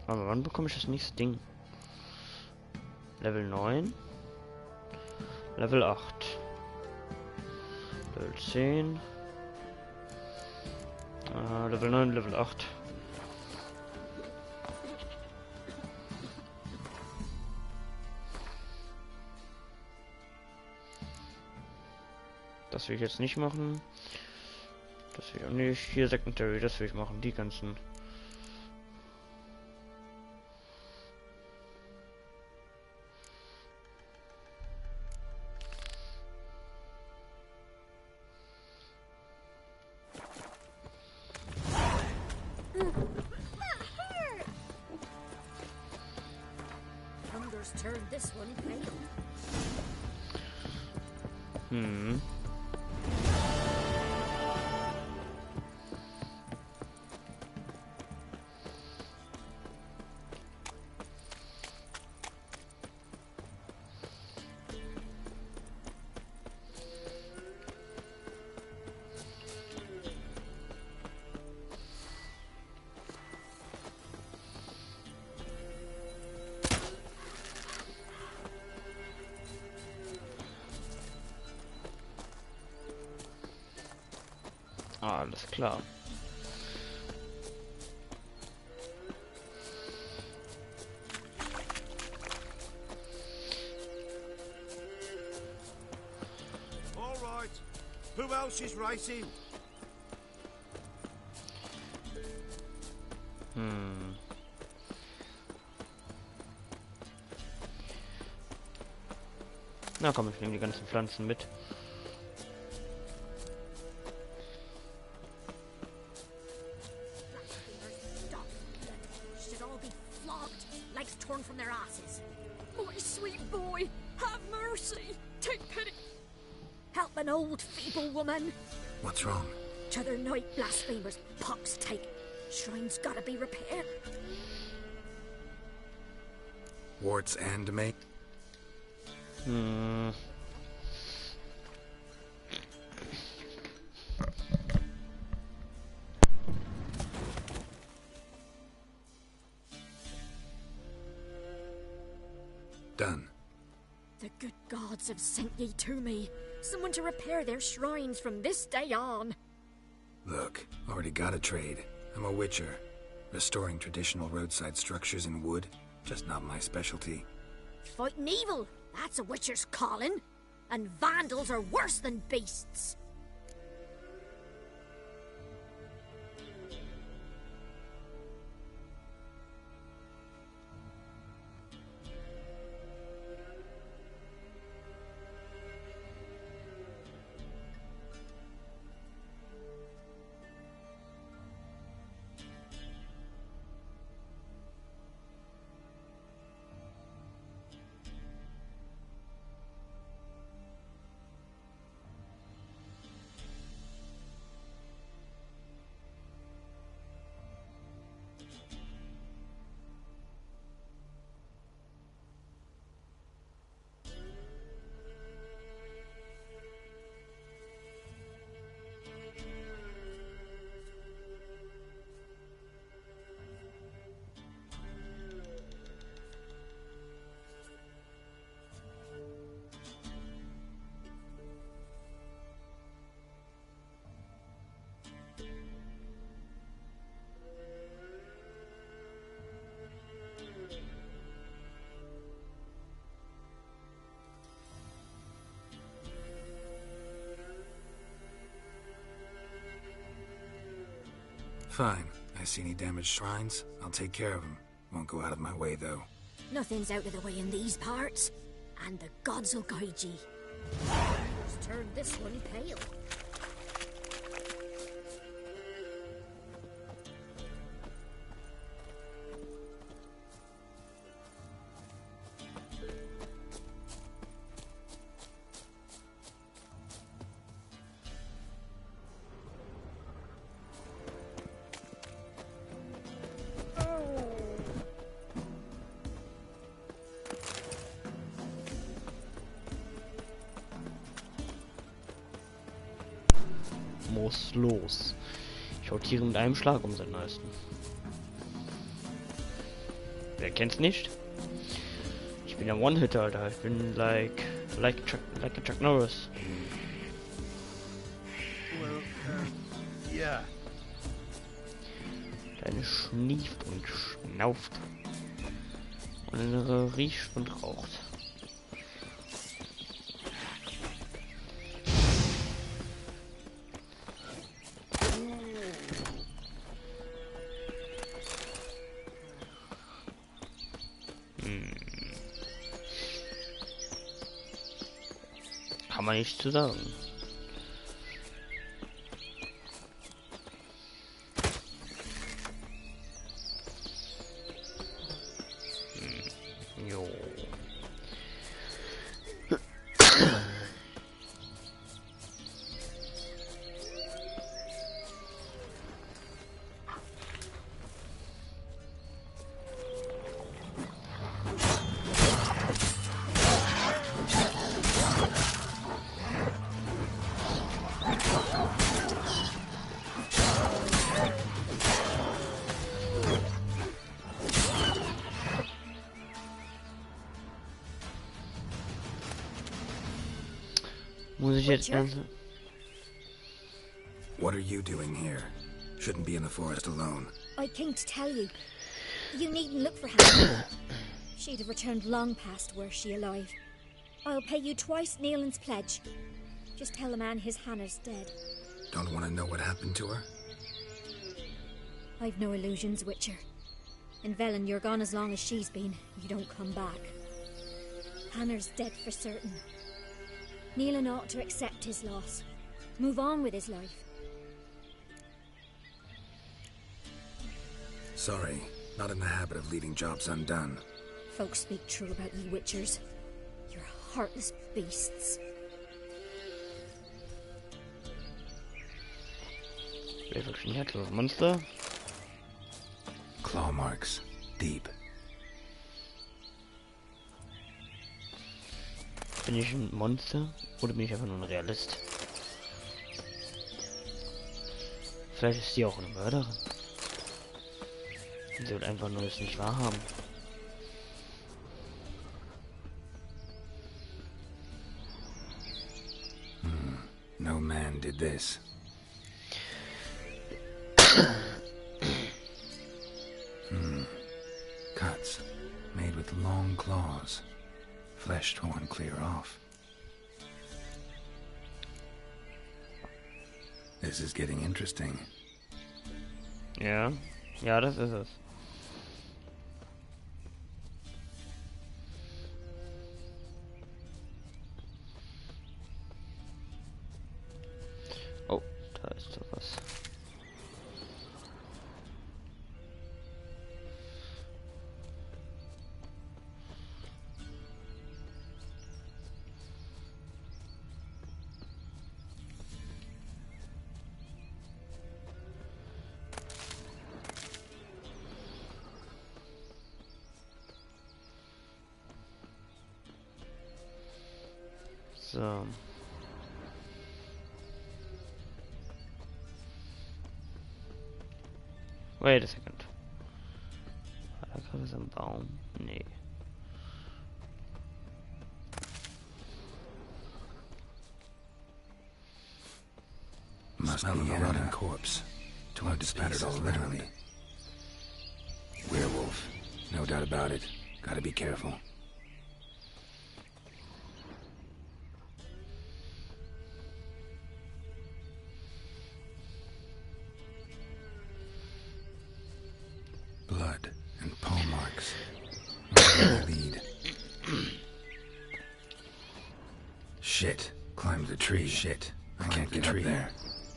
Aber wann bekomme ich das nächste Ding? Level 9. Level 8. Level 10. Level 9, Level 8. Das will ich jetzt nicht machen. Das will ich auch nicht. Hier Secondary, das will ich machen. Die ganzen. Just turned this one pale. Alles klar. All right. Who else is racing? Na komm, ich nehme die ganzen Pflanzen mit. Should all be flogged, legs torn from their asses. My sweet boy, have mercy. Take pity. Help an old feeble woman. What's wrong? T'other night blasphemers pox take. Shrine's gotta be repaired. Warts and make? Done. The good gods have sent ye to me. Someone to repair their shrines from this day on. Look, already got a trade. I'm a witcher. Restoring traditional roadside structures in wood, just not my specialty. Fighting evil, that's a witcher's calling. And vandals are worse than beasts. Fine. I see any damaged shrines, I'll take care of them. Won't go out of my way, though. Nothing's out of the way in these parts. And the gods will guide ye. Just turned this one pale. Muss los. Ich hau Tiere mit einem Schlag um seinen Leisten. Wer kennt's nicht? Ich bin der One-Hitter, Alter. Ich bin like Chuck Norris. Well, yeah. Deine schnieft und schnauft. Und andere riecht und raucht. Kann man nicht zu sagen. Jo. ich jetzt Witcher? ernst... What are you doing here? Shouldn't be in the forest alone. I came to tell you. You needn't look for Hannah. She'd have returned long past were she alive. I'll pay you twice Neelan's pledge. Just tell the man his Hannah's dead. Don't want to know what happened to her? I've no illusions, Witcher. In Velen, you're gone as long as she's been. You don't come back. Hannah's dead for certain. Neelan ought to accept his loss. Move on with his life. Sorry, not in the habit of leaving jobs undone. Folks speak true about you Witchers. You're heartless beasts. Wer wirklich ein herzloses Monster? Claw marks. Deep. Bin ich ein Monster oder bin ich einfach nur ein Realist? Vielleicht ist sie auch eine Mörderin. Sie wird einfach nur es nicht wahrhaben. No man did this. Cuts. Made with long claws. Flesh torn clear off. This is getting interesting. Ja, ja, das ist es. Oh, da ist doch was. So. Wait a second. Da ist ein Baum. Nee. Must be a rotting corpse. Blood spattered all literally. Werewolf. No doubt about it. Gotta be careful. Blood and paw marks. Lead. Shit. Climb the tree. Shit. I can't get up there.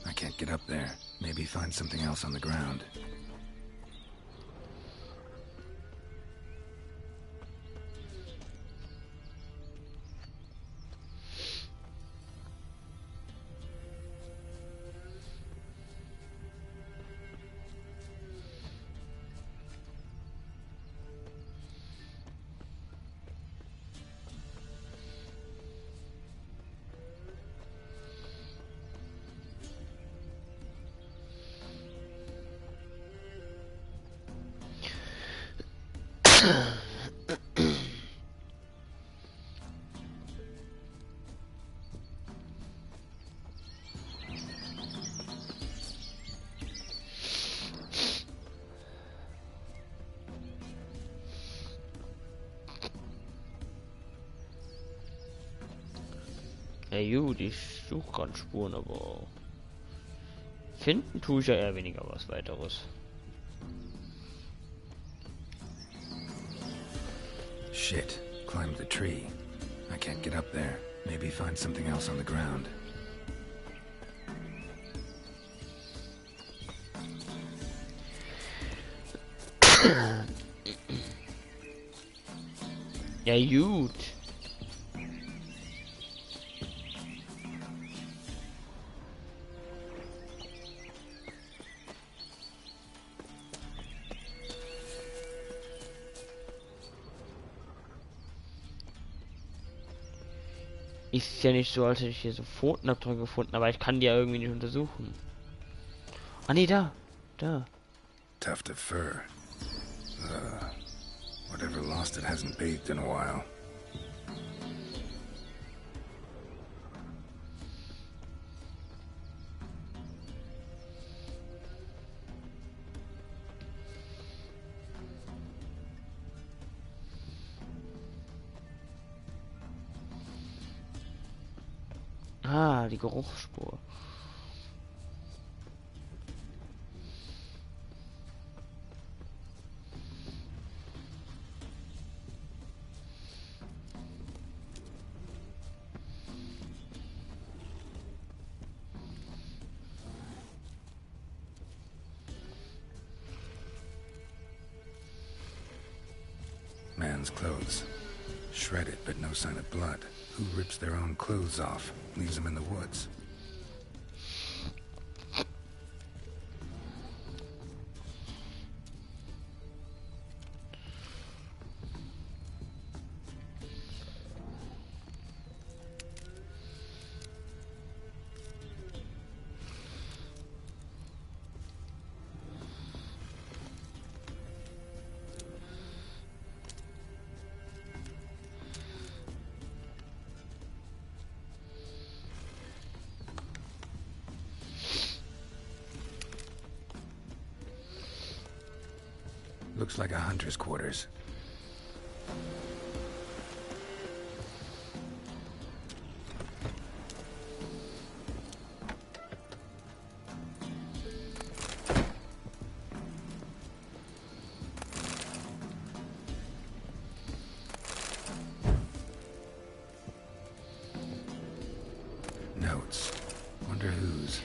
I can't get up there. Maybe find something else on the ground. Ja gut, ich suche gerade Spuren, aber finden tue ich ja eher weniger was weiteres. Shit. Climb the tree. I can't get up there. Maybe find something else on the ground. Ja gut. Ist ja nicht so, als hätte ich hier so Pfotenabdrücke gefunden, aber ich kann die ja irgendwie nicht untersuchen. Ah nee, da. Tuft of fur. Whatever lost it hasn't bathed in a while. Ah, die Geruchsspur. Man's clothes. Shredded, but no sign of blood. Who rips their own clothes off, leaves them in the woods? Looks like a hunter's quarters. Notes. Wonder whose.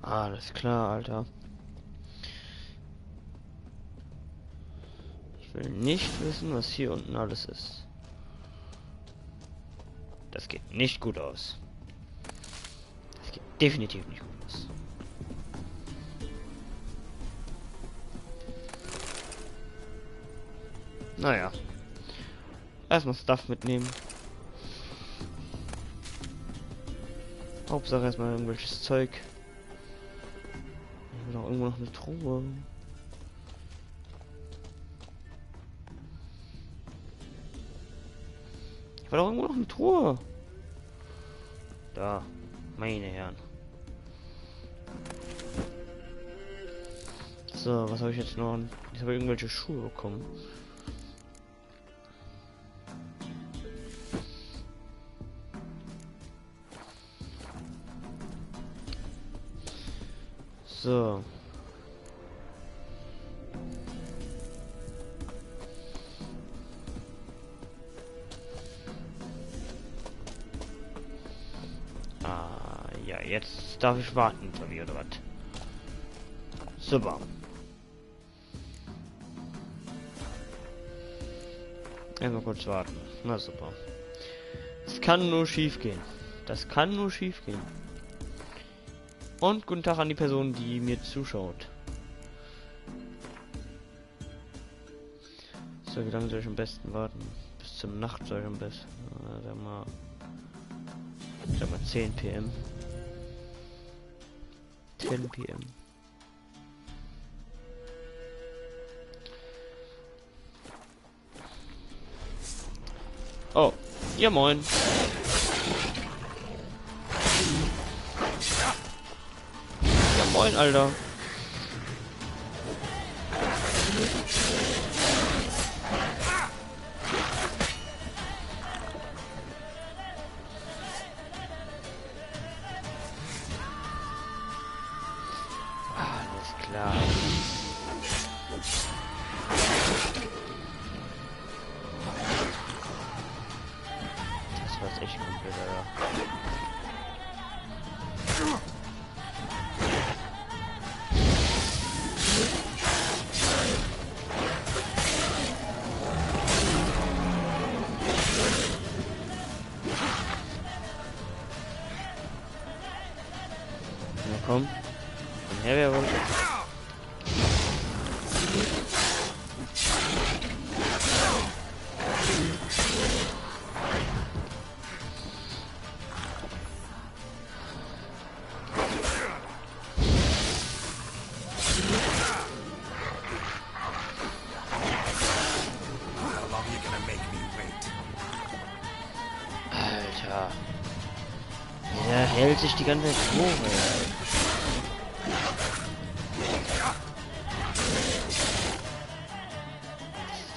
Alles klar, Alter. Ich will nicht wissen, was hier unten alles ist. Das geht nicht gut aus. Das geht definitiv nicht gut aus. Naja. Erstmal Stuff mitnehmen. Hauptsache erstmal irgendwelches Zeug. Ich will auch irgendwo noch eine Truhe. Ich will auch irgendwo noch eine Truhe. Da, meine Herren. So, was habe ich jetzt noch? Ich habe irgendwelche Schuhe bekommen. So. Ah, ja, jetzt darf ich warten, wie oder was? Super. Einmal kurz warten. Na super. Es kann nur schief gehen. Das kann nur schief gehen. Und guten Tag an die Person, die mir zuschaut. So, wie lange soll ich am besten warten? Bis zum Nacht soll ich am besten. Sag mal 10 PM. 10 PM. Oh, ja moin. Ja moin, Alter. Alles klar. Komm. Komm her, wer wollte. Alter. Der hält sich die ganze Zeit hoch, ey.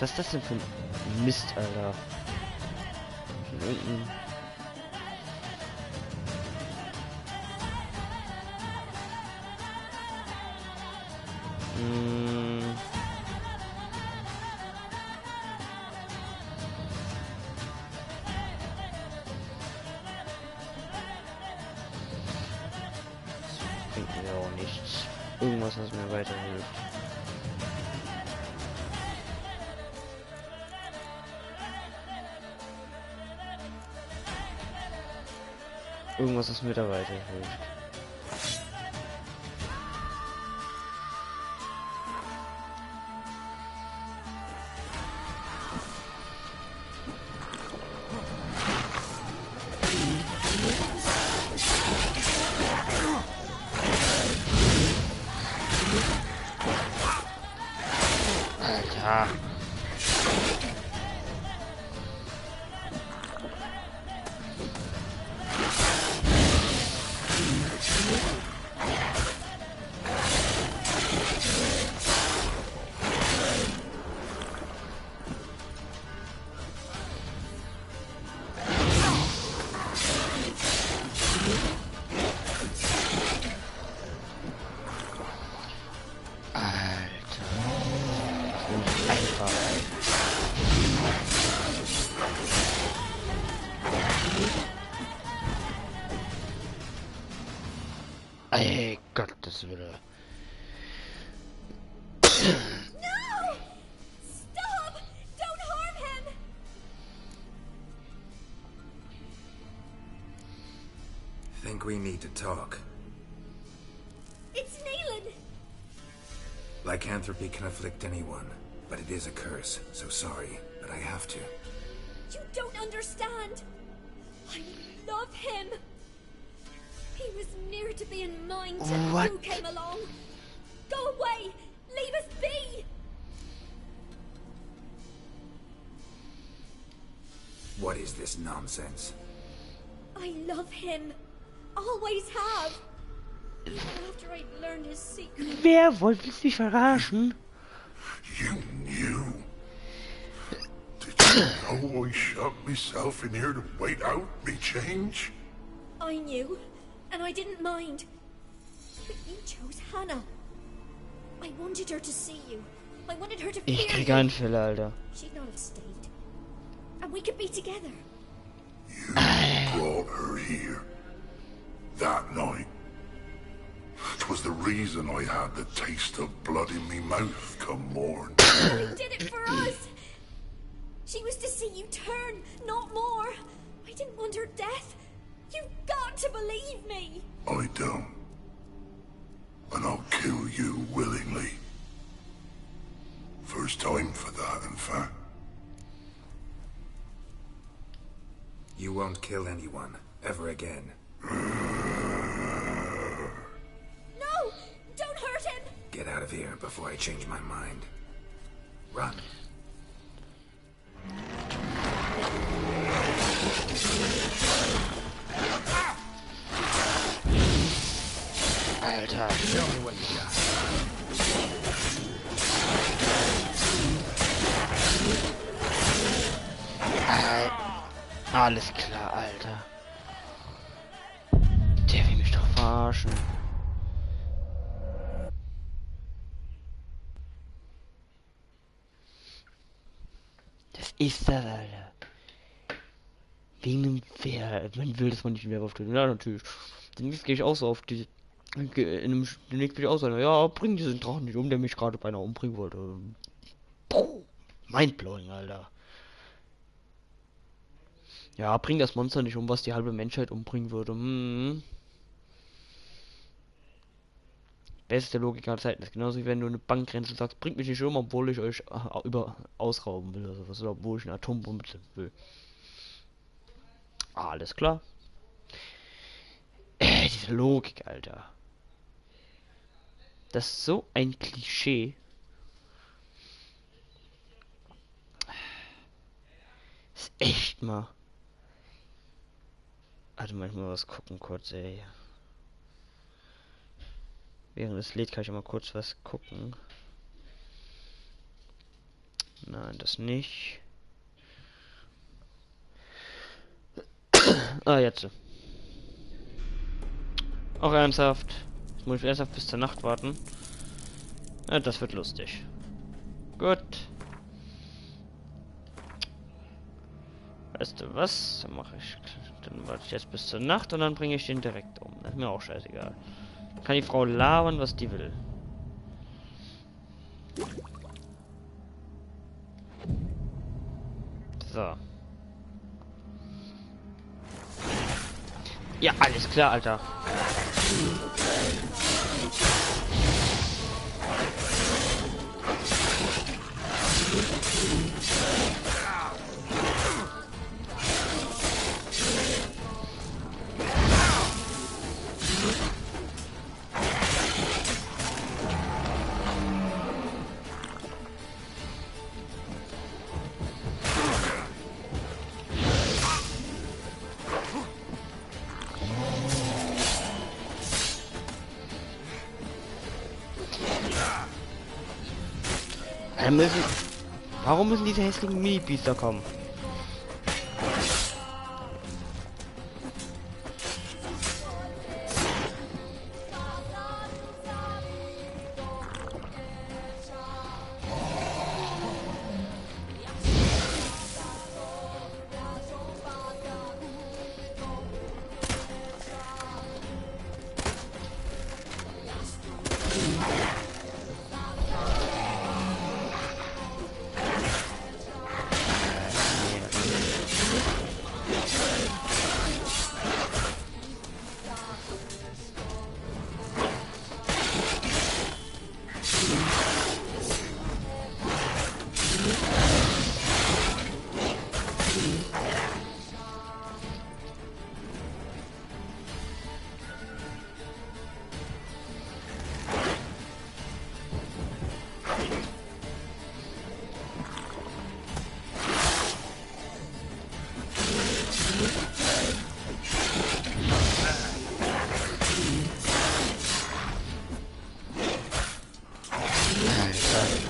Was ist das denn für ein Mist, Alter? Von unten. Das bringt mir auch nichts. Irgendwas, was mir weiterhilft. Irgendwas, was mir da weiterhilft. Alter. Ey, Gottes Willen. No! Stop! Don't harm him! Think we need to talk. It's Neelan! Lycanthropy can afflict anyone, but it is a curse, so sorry, but I have to. You don't understand! I love him! He was near to being mine till What? you came along. Go away! Leave us be! What is this nonsense? I love him. Always have. Even after I learned his secret. Wer wollte mich verarschen? You knew. Did you know I shut myself in here to wait out me change? I knew, and I didn't mind. But you chose Hannah. I wanted her to see you. I wanted her to Ich fear krieg you. Anfälle, Alter. She'd not have stayed. And we could be together. You brought her here. That night. It was the reason I had the taste of blood in me mouth come morn. He did it for us. She was to see you turn, not more. I didn't want her death. You've got to believe me. I don't. And I'll kill you willingly. First time for that, in fact. You won't kill anyone, ever again. No! Don't hurt him! Get out of here before I change my mind. Run. Alter. Show me what you got. Alles klar, Alter. Der will mich doch verarschen. Das ist das, Alter. Wegen dem man will, dass man nicht den Werwolf tötet. Ja, natürlich. Demnächst gehe ich auch so auf die. Demnächst bin ich auch so, ja, bring diesen Drachen nicht um, der mich gerade beinahe umbringen wollte. Puh, mindblowing, Alter. Ja, bring das Monster nicht um, was die halbe Menschheit umbringen würde. Beste Logik aller Zeiten. Das ist genauso wie wenn du eine Bank rennst und sagst, bringt mich nicht um, obwohl ich euch ausrauben will. Also was, obwohl ich eine Atombombe will. Alles klar. Diese Logik, Alter. Das ist so ein Klischee. Ist echt mal. Warte mal, ich muss was gucken kurz, ey. Während es lädt, kann ich mal kurz was gucken. Nein, das nicht. Ah, jetzt. Auch ernsthaft. Jetzt muss ich ernsthaft bis zur Nacht warten. Ja, das wird lustig. Gut. Weißt du was? Dann mache ich. Dann warte ich jetzt bis zur Nacht und dann bringe ich den direkt um. Das ist mir auch scheißegal. Kann die Frau labern, was die will. So. Ja, alles klar, Alter. Warum müssen diese hässlichen Mini-Biester kommen?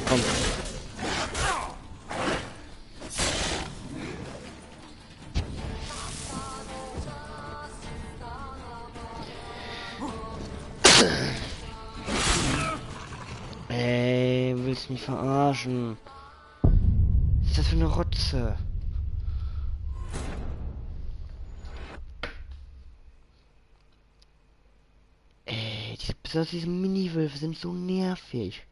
Komm. Ey, willst du mich verarschen? Was ist das für eine Rotze? Ey, besonders diese Mini-Wölfe sind so nervig.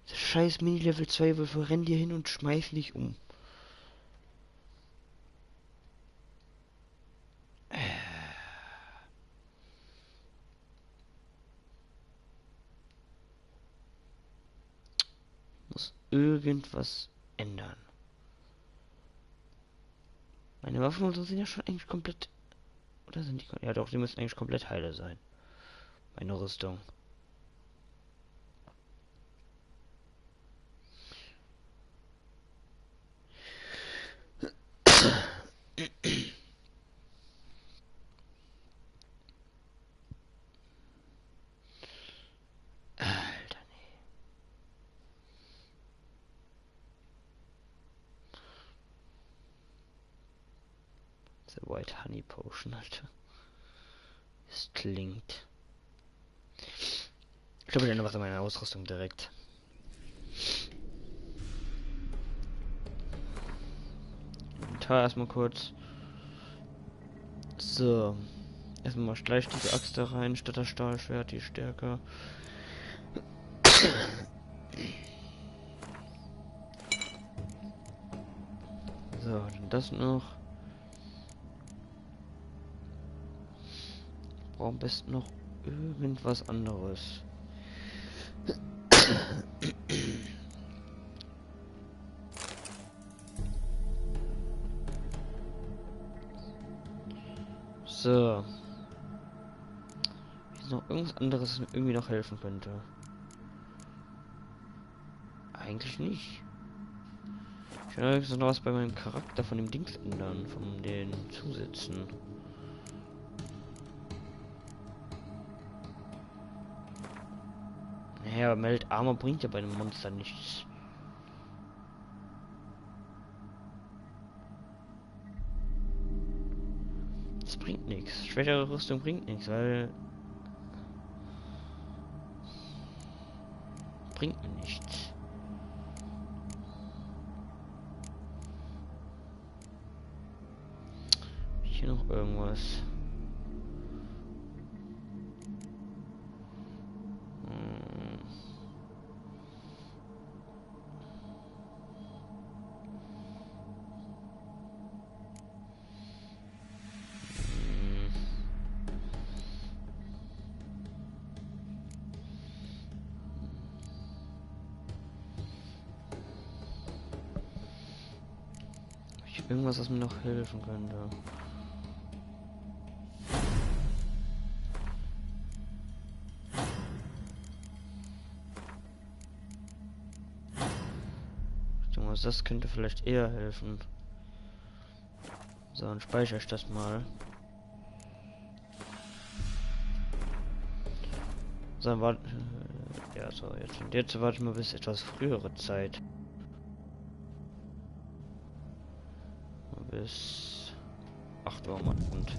Das scheiß Mini-Level 2 Wölfe rennen dir hin und schmeißen dich um. Muss irgendwas ändern. Meine Waffen und so sind ja schon eigentlich komplett... Oder sind die... Ja doch, die müssen eigentlich komplett heile sein. Meine Rüstung. Alter, nee. The White Honey Potion, Alter. Es klingt. Ich glaube, ich ändere was an meiner Ausrüstung direkt. Inventar erstmal kurz. So. Erstmal gleich diese Axt da rein, statt das Stahlschwert, die ist stärker. So, dann das noch. Ich brauche am besten noch irgendwas anderes. So. Ist noch irgendwas anderes, das mir irgendwie noch helfen könnte? Eigentlich nicht. Ich will allerdings noch was bei meinem Charakter von dem Dings ändern, von den Zusätzen. Naja, Meld Armor bringt ja bei einem Monster nichts. Das bringt nichts. Schwächere Rüstung bringt nichts, weil... bringt mir nichts. Hier noch irgendwas. Irgendwas, was mir noch helfen könnte. Das könnte vielleicht eher helfen. So, dann speichere ich das mal. So, dann warte. Ja, so, jetzt warte ich mal bis etwas frühere Zeit. Bis 8 Uhr mal und.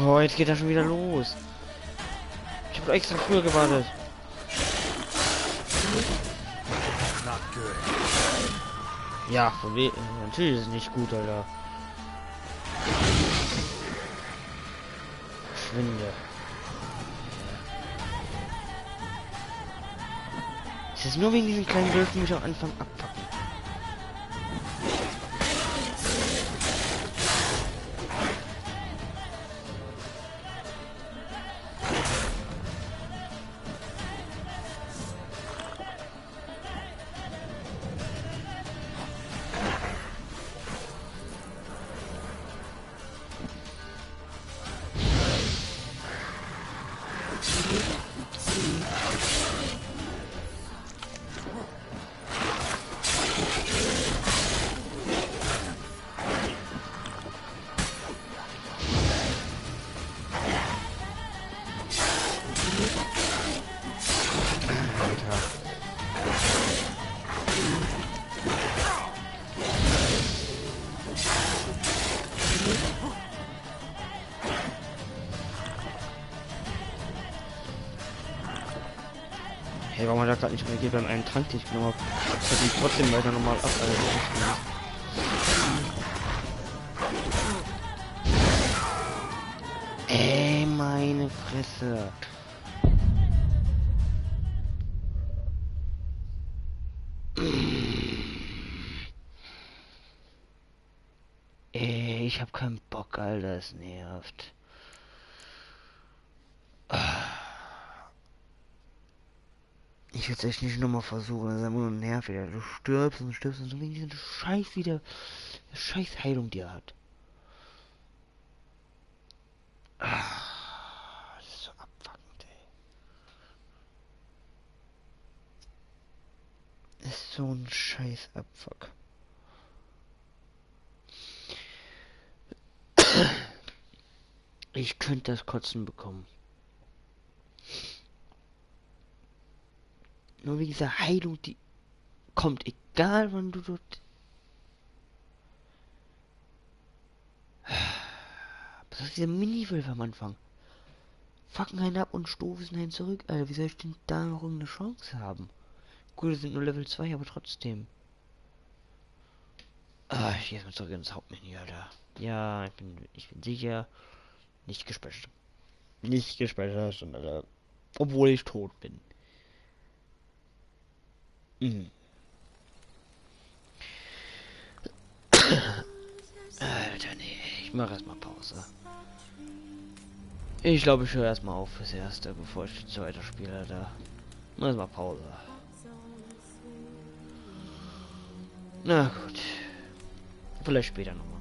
Oh, jetzt geht er schon wieder los. Ich habe extra früher gewartet. Ja, von wegen. Natürlich ist es nicht gut, Alter. Schwinde. Es ist nur wegen diesen kleinen Wölfen, die mich am Anfang abpacken. Hey, warum hat er gerade nicht reagiert beim einen Trank, den ich genommen habe? Das hat ihn trotzdem weiter normal ab. Ey, meine Fresse. Ey, ich hab keinen Bock, Alter, es nervt. Ich will es echt nicht nochmal versuchen, das ist einfach nur nervig. Du stirbst und so wegen dieser Scheiß wieder. Scheiß Heilung, die er hat. Das ist so abfuckend, ey. Das ist so ein Scheiß Abfuck. Ich könnte das Kotzen bekommen. Nur wie diese Heilung, die kommt, egal wann du dort... Was ist dieser Mini-Wolf am Anfang? Fucken einen ab und stoßen einen zurück, Alter. Wie soll ich denn da noch irgendeine Chance haben? Gut, wir sind nur Level 2, aber trotzdem. Ich gehe jetzt mal zurück ins Hauptmenü, Alter. Ja, ich bin sicher nicht gespeichert. Nicht gespeichert, Alter. Obwohl ich tot bin. Alter, nee. Ich mache erstmal Pause. Ich glaube, ich höre erstmal auf fürs Erste, bevor ich jetzt weiterspiele, Alter. Erstmal Pause. Na gut. Vielleicht später nochmal.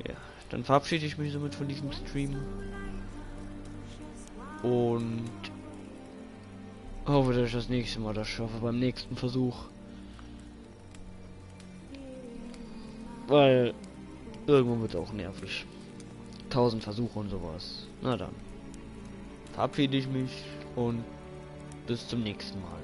Ja, dann verabschiede ich mich somit von diesem Stream. Und hoffe, dass ich das nächste Mal das schaffe, beim nächsten Versuch. Weil irgendwann wird es auch nervig. 1000 Versuche und sowas. Na dann. Verabschiede ich mich und bis zum nächsten Mal.